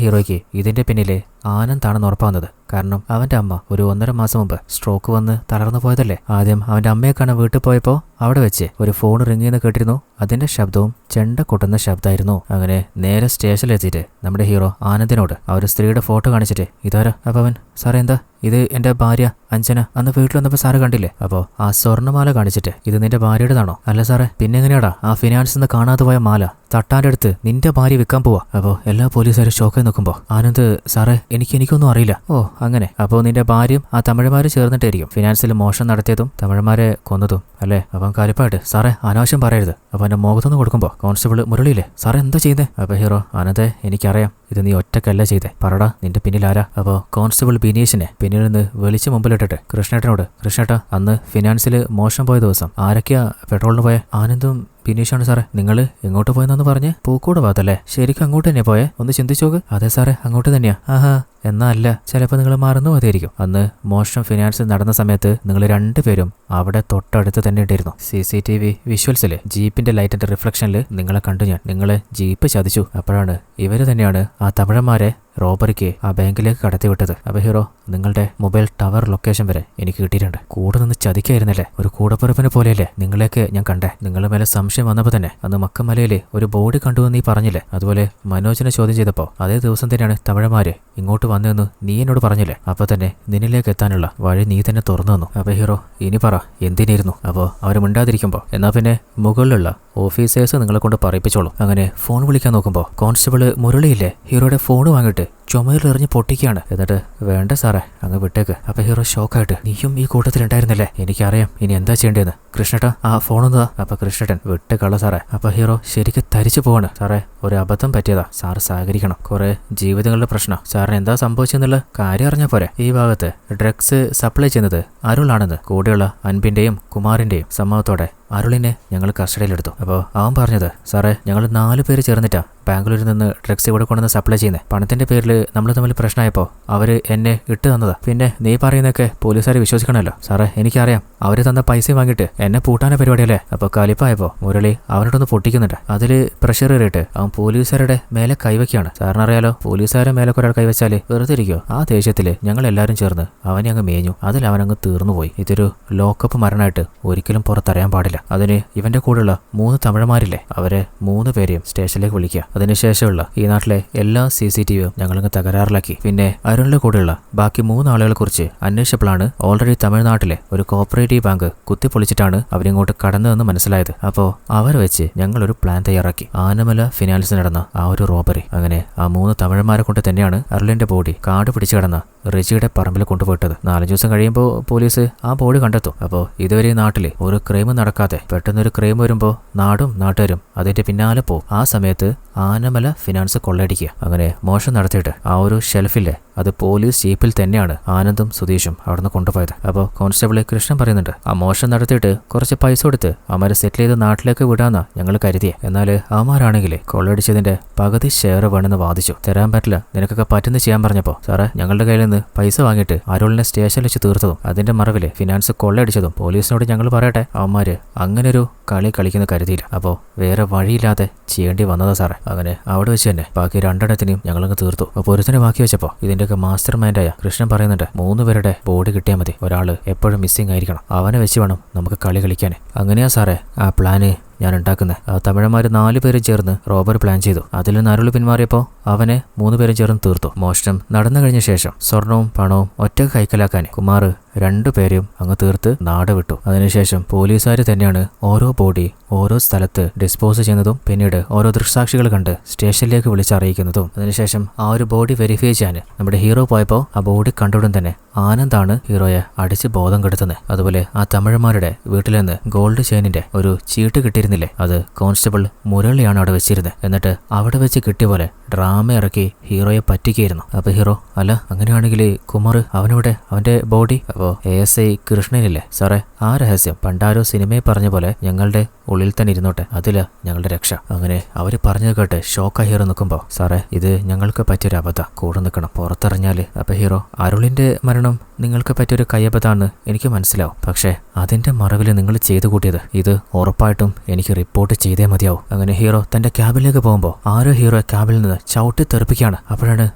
ഹീറോയ്ക്ക് ഇതിന്റെ പിന്നിലെ ആനന്ദാണെന്ന് ഉറപ്പാവുന്നത്. കാരണം അവന്റെ അമ്മ ഒരു 1.5 മാസം മുമ്പ് സ്ട്രോക്ക് വന്ന് തളർന്നു പോയതല്ലേ. ആദ്യം അവന്റെ അമ്മയെ കാണാൻ വീട്ടിൽ പോയപ്പോൾ അവിടെ വെച്ച് ഒരു ഫോൺ റിങ് ചെയ്യുന്ന കേട്ടിരുന്നു. അതിന്റെ ശബ്ദവും ചെണ്ട കൊട്ടുന്ന ശബ്ദമായിരുന്നു. അങ്ങനെ നേരെ സ്റ്റേഷനിലെത്തിയിട്ട് നമ്മുടെ ഹീറോ ആനന്ദിനോട് ആ ഒരു സ്ത്രീയുടെ ഫോട്ടോ കാണിച്ചിട്ട്, ഇതാരാ? അപ്പൊ അവൻ, സാറേ എന്താ? ഇത് എന്റെ ഭാര്യ അഞ്ജന. അന്ന് വീട്ടിൽ വന്നപ്പോൾ സാറ് കണ്ടില്ലേ? അപ്പോൾ ആ സ്വർണ്ണമാല കാണിച്ചിട്ട്, ഇത് നിന്റെ ഭാര്യയുടേതാണോ? അല്ല സാറേ. പിന്നെ എങ്ങനെയാടാ ആ ഫിനാൻസിൽ നിന്ന് കാണാതെ പോയ മാല തട്ടാന്റെ അടുത്ത് നിന്റെ ഭാര്യ വിൽക്കാൻ പോവാ? അപ്പോൾ എല്ലാ പോലീസുകാരും ഷോക്കായി നോക്കുമ്പോൾ ആനന്ദ്, സാറേ എനിക്കൊന്നും അറിയില്ല. ഓ അങ്ങനെ. അപ്പോൾ നിന്റെ ഭാര്യയും ആ തമിഴന്മാര് ചേർന്നിട്ടായിരിക്കും ഫിനാൻസിൽ മോഷണം നടത്തിയതും തമിഴന്മാരെ കൊന്നതും അല്ലേ? അപ്പം കാര്യപ്പായിട്ട് സാറേ അനാവശ്യം പറയരുത്. അപ്പൊ എന്റെ മുഖത്തൊന്ന് കൊടുക്കുമ്പോൾ കോൺസ്റ്റബിൾ മുരളിയില്ലേ, സാറേ എന്താ ചെയ്യുന്നേ? അപ്പൊ ഹീറോ, ആനന്ദേ എനിക്കറിയാം, ഇത് നീ ഒറ്റക്കല്ല ചെയ്തേ, പറടാ നിന്റെ പിന്നിലാരാ? അപ്പോൾ കോൺസ്റ്റബിൾ ബിനീഷിനെ പിന്നിൽ നിന്ന് വിളിച്ച് മുമ്പിലിട്ടിട്ട് കൃഷ്ണേട്ടനോട്, കൃഷ്ണേട്ടാ അന്ന് ഫിനാൻസിൽ മോഷണം പോയ ദിവസം ആരൊക്കെയാ പെട്രോളിന് പോയ? ആനന്ദും ബിനീഷാണ് സാറേ. നിങ്ങൾ എങ്ങോട്ട് പോയെന്നു പറഞ്ഞ് പൂക്കോട് ഭാഗത്തല്ലേ? ശരിക്കും അങ്ങോട്ട് തന്നെ പോയേ? ഒന്ന് ചിന്തിച്ചു നോക്ക്. അതെ സാറേ അങ്ങോട്ട് തന്നെയാ. ആഹാ, എന്നാ അല്ല, ചിലപ്പോൾ നിങ്ങൾ മറന്നു പോയതായിരിക്കും. അന്ന് മോഷണം ഫിനാൻസിൽ നടന്ന സമയത്ത് നിങ്ങൾ 2 പേരും അവിടെ തൊട്ടടുത്ത് തന്നെ ഉണ്ടായിരുന്നു. CCTV വിഷ്വൽസിൽ ജീപ്പിന്റെ ലൈറ്റിന്റെ റിഫ്ലക്ഷനിൽ നിങ്ങളെ കണ്ടു ഞാൻ. നിങ്ങളെ ജീപ്പ് ചതിച്ചു. അപ്പോഴാണ് ഇവര് തന്നെയാണ് ആ തമിഴന്മാരെ റോബറിക്ക് ആ ബാങ്കിലേക്ക് കടത്തിവിട്ടത്. അപ്പൊ ഹീറോ, നിങ്ങളുടെ മൊബൈൽ ടവർ ലൊക്കേഷൻ വരെ എനിക്ക് കിട്ടിയിട്ടുണ്ട്. കൂടെ നിന്ന് ചതിക്കായിരുന്നല്ലേ? ഒരു കൂടപ്പുറപ്പിനെ പോലെയല്ലേ നിങ്ങളെയൊക്കെ ഞാൻ കണ്ടേ. നിങ്ങളുടെ മേലെ സംശയം വന്നപ്പോൾ തന്നെ അന്ന് മക്കമലയിലെ ഒരു ബോഡി കണ്ടുവെന്ന് നീ പറഞ്ഞില്ലേ? അതുപോലെ മനോജിനെ ചോദ്യം ചെയ്തപ്പോൾ അതേ ദിവസം തന്നെയാണ് തമിഴന്മാര് ഇങ്ങോട്ട് വന്നതെന്ന് നീ എന്നോട് പറഞ്ഞില്ലേ? അപ്പൊ തന്നെ നിന്നിലേക്ക് എത്താനുള്ള വഴി നീ തന്നെ തുറന്നു തന്നു. അപ്പൊ ഹീറോ, ഇനി പറ എന്തിനായിരുന്നു? അപ്പോൾ അവര് മിണ്ടാതിരിക്കുമ്പോൾ എന്നാ പിന്നെ മുകളിലുള്ള ഓഫീസേഴ്സ് നിങ്ങളെ കൊണ്ട് പറയിപ്പിച്ചോളൂ. അങ്ങനെ ഫോൺ വിളിക്കാൻ നോക്കുമ്പോൾ കോൺസ്റ്റബിൾ മുരളിയില്ലേ ഹീറോയുടെ ഫോൺ വാങ്ങിയിട്ട് ചുമരിലെറിഞ്ഞ് പൊട്ടിക്കുകയാണ്. എന്നിട്ട്, വേണ്ട സാറേ അങ്ങ് വിട്ടേക്ക്. അപ്പൊ ഹീറോ ഷോക്കായിട്ട്, നീയും ഈ കൂട്ടത്തിലുണ്ടായിരുന്നല്ലേ? എനിക്കറിയാം ഇനി എന്താ ചെയ്യേണ്ടതെന്ന്. കൃഷ്ണേട്ടാ ആ ഫോണൊന്നതാ. അപ്പൊ കൃഷ്ണേട്ടൻ, വിട്ട് കള സാറേ. അപ്പൊ ഹീറോ ശരിക്കും തരിച്ചു പോവാണ്. സാറേ ഒരു അബദ്ധം പറ്റിയതാ, സാറ് സഹകരിക്കണം. കുറെ ജീവിതങ്ങളുടെ പ്രശ്നം. സാറിന് എന്താ സംഭവിച്ചെന്നുള്ള കാര്യം അറിഞ്ഞാൽ പോരെ. ഈ ഭാഗത്ത് ഡ്രഗ്സ് സപ്ലൈ ചെയ്യുന്നത് അരുളാണെന്ന് കൂടെയുള്ള അൻപിന്റെയും കുമാറിന്റെയും സമ്മതത്തോടെ അരുളിനെ ഞങ്ങൾ കസ്റ്റഡിയിലെടുത്തു. അപ്പോൾ അവൻ പറഞ്ഞത്, സാറേ ഞങ്ങൾ 4 പേര് ചേർന്നിട്ടാ ബാംഗ്ലൂരിൽ നിന്ന് ഡ്രഗ്സ് ഇവിടെ കൊണ്ടുവന്ന് സപ്ലൈ ചെയ്യുന്നത്. പണത്തിന്റെ പേരിൽ നമ്മൾ തമ്മിൽ പ്രശ്നമായപ്പോൾ അവര് എന്നെ ഇട്ട് തന്നതാ. പിന്നെ നീ പറയുന്നൊക്കെ പോലീസുകാരെ വിശ്വസിക്കണമല്ലോ. സാറേ എനിക്കറിയാം, അവര് തന്ന പൈസ വാങ്ങിയിട്ട് എന്നെ പൂട്ടാന പരിപാടിയല്ലേ. അപ്പൊ കലിപ്പായപ്പോ മുരളി അവനോടൊന്ന് പൊട്ടിക്കുന്നുണ്ട്. അതില് പ്രഷർ കയറിയിട്ട് അവൻ പോലീസുകാരുടെ മേലെ കൈവയ്ക്കാണ്. സാറിനറിയാലോ, പോലീസുകാരുടെ മേലെ ഒരാൾ കൈവച്ചാല് വെറുതെ ഇരിക്കോ? ആ ദേഷ്യത്തില് ഞങ്ങൾ എല്ലാവരും ചേർന്ന് അവനെ അങ്ങ് മേഞ്ഞു. അതിൽ അവനങ്ങ് തീർന്നുപോയി. ഇതൊരു ലോക്കപ്പ് മരണമായിട്ട് ഒരിക്കലും പുറത്തറിയാൻ പാടില്ല. അതിന് ഇവന്റെ കൂടെയുള്ള 3 തമിഴന്മാരില്ലേ, അവരെ 3 പേരെയും സ്റ്റേഷനിലേക്ക് വിളിക്കുക. അതിനുശേഷമുള്ള ഈ നാട്ടിലെ എല്ലാ CCTVയും ഞങ്ങളങ്ങ് തകരാറിലാക്കി. പിന്നെ അരുണിന്റെ കൂടെയുള്ള ബാക്കി 3 ആളുകളെ കുറിച്ച് അന്വേഷിച്ചപ്പോഴാണ് ഓൾറെഡി തമിഴ്നാട്ടിലെ ഒരു കോപ്പറേറ്റീവ് ബാങ്ക് കുത്തിപ്പൊളിച്ചിട്ടാണ് അവരിങ്ങോട്ട് കടന്നതെന്ന് മനസ്സിലായത്. അപ്പോ അവർ വെച്ച് ഞങ്ങളൊരു പ്ലാൻ തയ്യാറാക്കി. ആനമല ഫിനാൻസ് നടന്ന ആ ഒരു റോബറി. അങ്ങനെ ആ 3 തമിഴന്മാരെ കൊണ്ട് തന്നെയാണ് അരുളിന്റെ ബോഡി കാട് പിടിച്ചു കിടന്ന റിജിയുടെ പറമ്പിൽ കൊണ്ടുപോയിട്ടത്. 4 ദിവസം കഴിയുമ്പോൾ പോലീസ് ആ ബോഡി കണ്ടെത്തും. അപ്പോൾ ഇതുവരെ നാട്ടില് ഒരു ക്രൈം നടക്കാതെ പെട്ടെന്നൊരു ക്രൈം വരുമ്പോൾ നാടും നാട്ടുകാരും അതിന്റെ പിന്നാലെ പോവും. ആ സമയത്ത് ആനമല ഫിനാൻസ് കൊള്ളയടിക്കുക. അങ്ങനെ മോഷണം നടത്തിയിട്ട് ആ ഒരു ഷെൽഫില്ലേ, അത് പോലീസ് ജീപ്പിൽ തന്നെയാണ് ആനന്ദും സുധീഷും അവിടുന്ന് കൊണ്ടുപോയത്. അപ്പോൾ കോൺസ്റ്റബിൾ കൃഷ്ണൻ പറയുന്നുണ്ട്, ആ മോഷണം നടത്തിയിട്ട് കുറച്ച് പൈസ കൊടുത്ത് അവന്മാരെ സെറ്റിൽ ചെയ്ത് നാട്ടിലേക്ക് വിടാന്നാ ഞങ്ങൾ കരുതിയെ. എന്നാൽ അവന്മാരാണെങ്കിൽ കൊള്ളയടിച്ചതിന്റെ പകുതി ഷെയർ വേണമെന്ന് വാദിച്ചു. തരാൻ പറ്റില്ല, നിനക്കൊക്കെ പറ്റുന്ന ചെയ്യാൻ പറഞ്ഞപ്പോൾ സാറേ ഞങ്ങളുടെ കയ്യിൽ നിന്ന് പൈസ വാങ്ങിയിട്ട് അരുളിനെ സ്റ്റേഷനിൽ വെച്ച് തീർത്തതും അതിന്റെ മറവില് ഫിനാൻസ് കൊള്ളയടിച്ചതും പോലീസിനോട് ഞങ്ങൾ പറയട്ടെ. അവന്മാര് അങ്ങനൊരു കളി കളിക്കുന്ന കരുതിയില്ല. അപ്പോൾ വേറെ വഴിയില്ലാതെ ചെയ്യേണ്ടി വന്നതാ സാറേ. അങ്ങനെ അവിടെ വെച്ച് തന്നെ ബാക്കി 2 എണ്ണത്തിനെയും ഞങ്ങളങ്ങ് തീർത്തു. അപ്പോൾ ഒരുത്തിനെ ബാക്കി വെച്ചപ്പോൾ ഇതിന്റെയൊക്കെ മാസ്റ്റർ മൈൻഡായ കൃഷ്ണൻ പറയുന്നുണ്ട്, 3 പേരുടെ ബോഡി കിട്ടിയാൽ മതി, ഒരാൾ എപ്പോഴും മിസ്സിംഗ് ആയിരിക്കണം, അവനെ വെച്ച് വേണം നമുക്ക് കളി കളിക്കാൻ. അങ്ങനെയാ സാറേ ആ പ്ലാന് ഞാൻ ഉണ്ടാക്കുന്നത്. ആ തമിഴന്മാർ 4 പേരും ചേർന്ന് റോബറി പ്ലാൻ ചെയ്തു. അതിൽ നിന്ന് അരുൾ പിന്മാറിയപ്പോൾ അവനെ 3 പേരും ചേർന്ന് തീർത്തു. മോഷണം നടന്നു കഴിഞ്ഞ ശേഷം സ്വർണവും പണവും ഒറ്റ കൈക്കലാക്കാൻ കുമാർ 2 പേരെയും അങ്ങ് തീർത്ത് നാട് വിട്ടു. അതിനുശേഷം പോലീസുകാർ തന്നെയാണ് ഓരോ ബോഡി ഓരോ സ്ഥലത്ത് ഡിസ്പോസ് ചെയ്യുന്നതും പിന്നീട് ഓരോ ദൃക്സാക്ഷികൾ കണ്ട് സ്റ്റേഷനിലേക്ക് വിളിച്ചറിയിക്കുന്നതും. അതിനുശേഷം ആ ഒരു ബോഡി വെരിഫൈ ചെയ്യാൻ നമ്മുടെ ഹീറോ പോയപ്പോൾ ആ ബോഡി കണ്ടുടൻ തന്നെ ആനന്ദാണ് ഹീറോയെ അടിച്ച് ബോധം കെടുത്തുന്നത്. അതുപോലെ ആ തമിഴന്മാരുടെ വീട്ടിൽ നിന്ന് ഗോൾഡ് ചെയിനിന്റെ ഒരു ചീട്ട് കിട്ടിയിരുന്നില്ലേ, അത് കോൺസ്റ്റബിൾ മുരളിയാണ് അവിടെ വെച്ചിരുന്നത്. എന്നിട്ട് അവിടെ വെച്ച് കിട്ടിയ പോലെ ഡ്രാമ ഇറക്കി ഹീറോയെ പറ്റിക്കായിരുന്നു. അപ്പൊ ഹീറോ, അല്ല അങ്ങനെയാണെങ്കിൽ കുമാർ അവനവിടെ അവന്റെ ബോഡി? അപ്പോ ASI കൃഷ്ണനില്ലേ, സാറേ ആ രഹസ്യം പണ്ടാരോ സിനിമയെ പറഞ്ഞ പോലെ ഞങ്ങളുടെ ഉള്ളിൽ തന്നെ ഇരുന്നോട്ടെ, അതില് ഞങ്ങളുടെ രക്ഷ. അങ്ങനെ അവര് പറഞ്ഞത് കേട്ട് ഷോക്കാ ഹീറോ നിൽക്കുമ്പോ, സാറേ ഇത് ഞങ്ങൾക്ക് പറ്റിയൊരു അബദ്ധ, കൂടെ നിൽക്കണം, പുറത്തിറങ്ങിയാല്. അപ്പൊ ഹീറോ, അരുളിന്റെ മരണം നിങ്ങൾക്ക് പറ്റിയൊരു കയ്യബദ്ധാന്ന് എനിക്ക് മനസ്സിലാവും, പക്ഷേ അതിന്റെ മറവില് നിങ്ങൾ ചെയ്തു കൂട്ടിയത് ഇത് ഉറപ്പായിട്ടും എനിക്ക് റിപ്പോർട്ട് ചെയ്തേ മതിയാവും. അങ്ങനെ ഹീറോ തന്റെ ക്യാബിലേക്ക് പോകുമ്പോൾ ആരോ ഹീറോ ക്യാബിൽ നിന്ന് ചവിട്ടി തെറിപ്പിക്കുകയാണ്. അപ്പോഴാണ്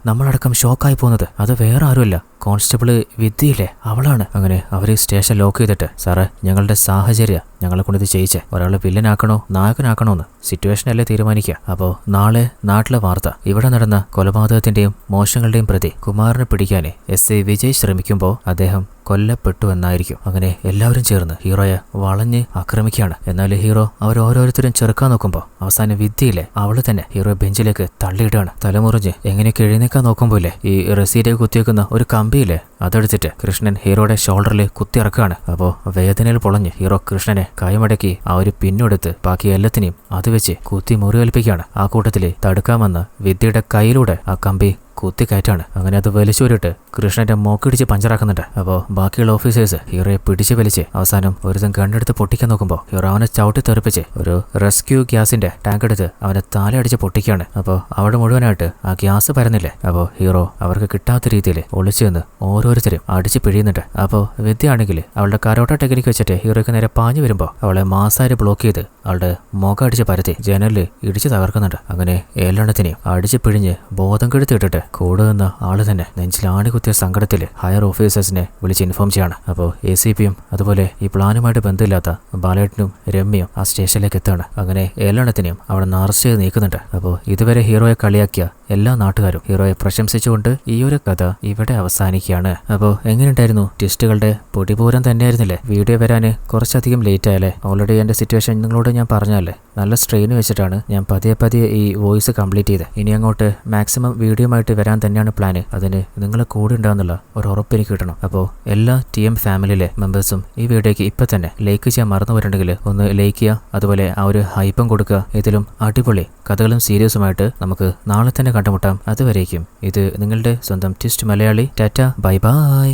നമ്മളടക്കം ഷോക്കായി പോകുന്നത്. അത് വേറെ ആരുമല്ല, കോൺസ്റ്റബിള് വിദ്യയില്ലേ, അവളാണ്. അങ്ങനെ അവര് സ്റ്റേഷൻ ലോക്ക് ചെയ്തിട്ട്, സാറേ ഞങ്ങളുടെ സാഹചര്യം ഞങ്ങളെ കൊണ്ടിത് ചെയ്യിച്ചേ, ഒരാളെ വില്ലനാക്കണോ നായകനാക്കണോന്ന് സിറ്റുവേഷനല്ലേ തീരുമാനിക്കുക. അപ്പോൾ നാളെ നാട്ടിലെ വാർത്ത, ഇവിടെ നടന്ന കൊലപാതകത്തിന്റെയും മോശങ്ങളുടെയും പ്രതി കുമാറിനെ പിടിക്കാൻ SI വിജയ് ശ്രമിക്കുമ്പോൾ അദ്ദേഹം കൊല്ലപ്പെട്ടു എന്നായിരിക്കും. അങ്ങനെ എല്ലാവരും ചേർന്ന് ഹീറോയെ വളഞ്ഞ് ആക്രമിക്കുകയാണ്. എന്നാൽ ഹീറോ അവരോരോരുത്തരും ചെറുക്കാൻ നോക്കുമ്പോൾ അവസാനം വിദ്യയില്ലേ, അവള് തന്നെ ഹീറോ ബെഞ്ചിലേക്ക് തള്ളിയിടുകയാണ്. തലമുറിഞ്ഞ് എങ്ങനെയൊക്കെ എഴുന്നേക്കാൻ നോക്കുമ്പോഴേ ഈ റസീലേക്ക് കുത്തിവെക്കുന്ന ഒരു കമ്പിയില്ലേ, അതെടുത്തിട്ട് കൃഷ്ണൻ ഹീറോയുടെ ഷോൾഡറിൽ കുത്തിയിറക്കുകയാണ്. അപ്പോൾ വേദനയിൽ പൊളഞ്ഞ് ഹീറോ കൃഷ്ണനെ കൈമടക്കി ആ ഒരു പിന്നെടുത്ത് ബാക്കി എല്ലാത്തിനെയും അത് വെച്ച് കുത്തി മുറിവേൽപ്പിക്കുകയാണ്. ആ കൂട്ടത്തില് തടുക്കാൻ വന്ന വിദ്യയുടെ കയ്യിലൂടെ ആ കമ്പി കുത്തിക്കയറ്റാണ്. അങ്ങനെ അത് വലിച്ചൂരിട്ട് കൃഷ്ണന്റെ മോക്കിടിച്ച് പഞ്ചറാക്കുന്നുണ്ട്. അപ്പോൾ ബാക്കിയുള്ള ഓഫീസേഴ്സ് ഹീറോയെ പിടിച്ച് വലിച്ച് അവസാനം ഒരുത്തൻ കണ്ണെടുത്ത് പൊട്ടിക്കാൻ നോക്കുമ്പോൾ ഹീറോ അവനെ ചവിട്ടി തെറിപ്പിച്ച് ഒരു റെസ്ക്യൂ ഗ്യാസിന്റെ ടാങ്ക് എടുത്ത് അവനെ തലയടിച്ച് പൊട്ടിക്കുകയാണ്. അപ്പോൾ അവിടെ മുഴുവനായിട്ട് ആ ഗ്യാസ് പരന്നില്ലേ. അപ്പോൾ ഹീറോ അവർക്ക് കിട്ടാത്ത രീതിയിൽ ഒളിച്ചു നിന്ന് ഓരോരുത്തരും അടിച്ച് പിഴിയുന്നുണ്ട്. അപ്പോൾ വിദ്യ ആണെങ്കിൽ അവളുടെ കരോട്ട ടെക്നിക്ക് വെച്ചിട്ട് ഹീറോയ്ക്ക് നേരെ പാഞ്ഞു വരുമ്പോൾ അവളെ മാസാരി ബ്ലോക്ക് ചെയ്ത് അവളുടെ മുഖം അടിച്ച് പരത്തി ജനലിൽ ഇടിച്ച് തകർക്കുന്നുണ്ട്. അങ്ങനെ ഏലെണ്ണത്തിനെയും അടിച്ച് പിഴിഞ്ഞ് ബോധം കെടുത്തിട്ടിട്ട് കൂടെ നിന്ന ആള് തന്നെ നെഞ്ചിൽ ആണികുത്തിയ സങ്കടത്തില് ഹയർ ഓഫീസേഴ്സിനെ വിളിച്ച് ഇൻഫോം ചെയ്യാണ്. അപ്പോൾ ACPയും അതുപോലെ ഈ പ്ലാനുമായിട്ട് ബന്ധമില്ലാത്ത ബാലേട്ടനും രമ്യയും ആ സ്റ്റേഷനിലേക്ക് എത്താണ്. അങ്ങനെ ഏലെണ്ണത്തിനെയും അവിടെ അറസ്റ്റ് ചെയ്ത് നീക്കുന്നുണ്ട്. അപ്പോൾ ഇതുവരെ ഹീറോയെ കളിയാക്കിയ എല്ലാ നാട്ടുകാരും ഹീറോയെ പ്രശംസിച്ചുകൊണ്ട് ഈ ഒരു കഥ ഇവിടെ അവസാനിക്കുകയാണ്. അപ്പോൾ എങ്ങനെയുണ്ടായിരുന്നു? ട്വിസ്റ്റുകളുടെ പൊടിപൂരം തന്നെയായിരുന്നില്ലേ? വീഡിയോ വരാൻ കുറച്ചധികം ലേറ്റ് ആയല്ലേ? ഓൾറെഡി എൻ്റെ സിറ്റുവേഷൻ നിങ്ങളോട് ഞാൻ പറഞ്ഞല്ലേ, നല്ല സ്ട്രെയിൻ വെച്ചിട്ടാണ് ഞാൻ പതിയെ ഈ വോയിസ് കംപ്ലീറ്റ് ചെയ്ത്. ഇനി അങ്ങോട്ട് മാക്സിമം വീഡിയോയുമായിട്ട് വരാൻ തന്നെയാണ് പ്ലാന്. അതിന് നിങ്ങൾ കൂടെ ഉണ്ടാകുന്നുള്ള ഒരു ഉറപ്പ് എനിക്ക് കിട്ടണം. അപ്പോൾ എല്ലാ TM ഫാമിലിയിലെ മെമ്പേഴ്സും ഈ വീഡിയോയ്ക്ക് ഇപ്പം തന്നെ ലൈക്ക് ചെയ്യാൻ മറന്നു പോയിട്ടുണ്ടെങ്കിൽ ഒന്ന് ലൈക്ക് ചെയ്യുക. അതുപോലെ ആ ഒരു ഹൈപ്പും കൊടുക്കുക. ഇതിലും അടിപൊളി കഥകളും സീരിയസുമായിട്ട് നമുക്ക് നാളെ തന്നെ കണ്ടുമുട്ടാം. അതുവരേക്കും ഇത് നിങ്ങളുടെ സ്വന്തം twist Malayali. Tata, bye bye.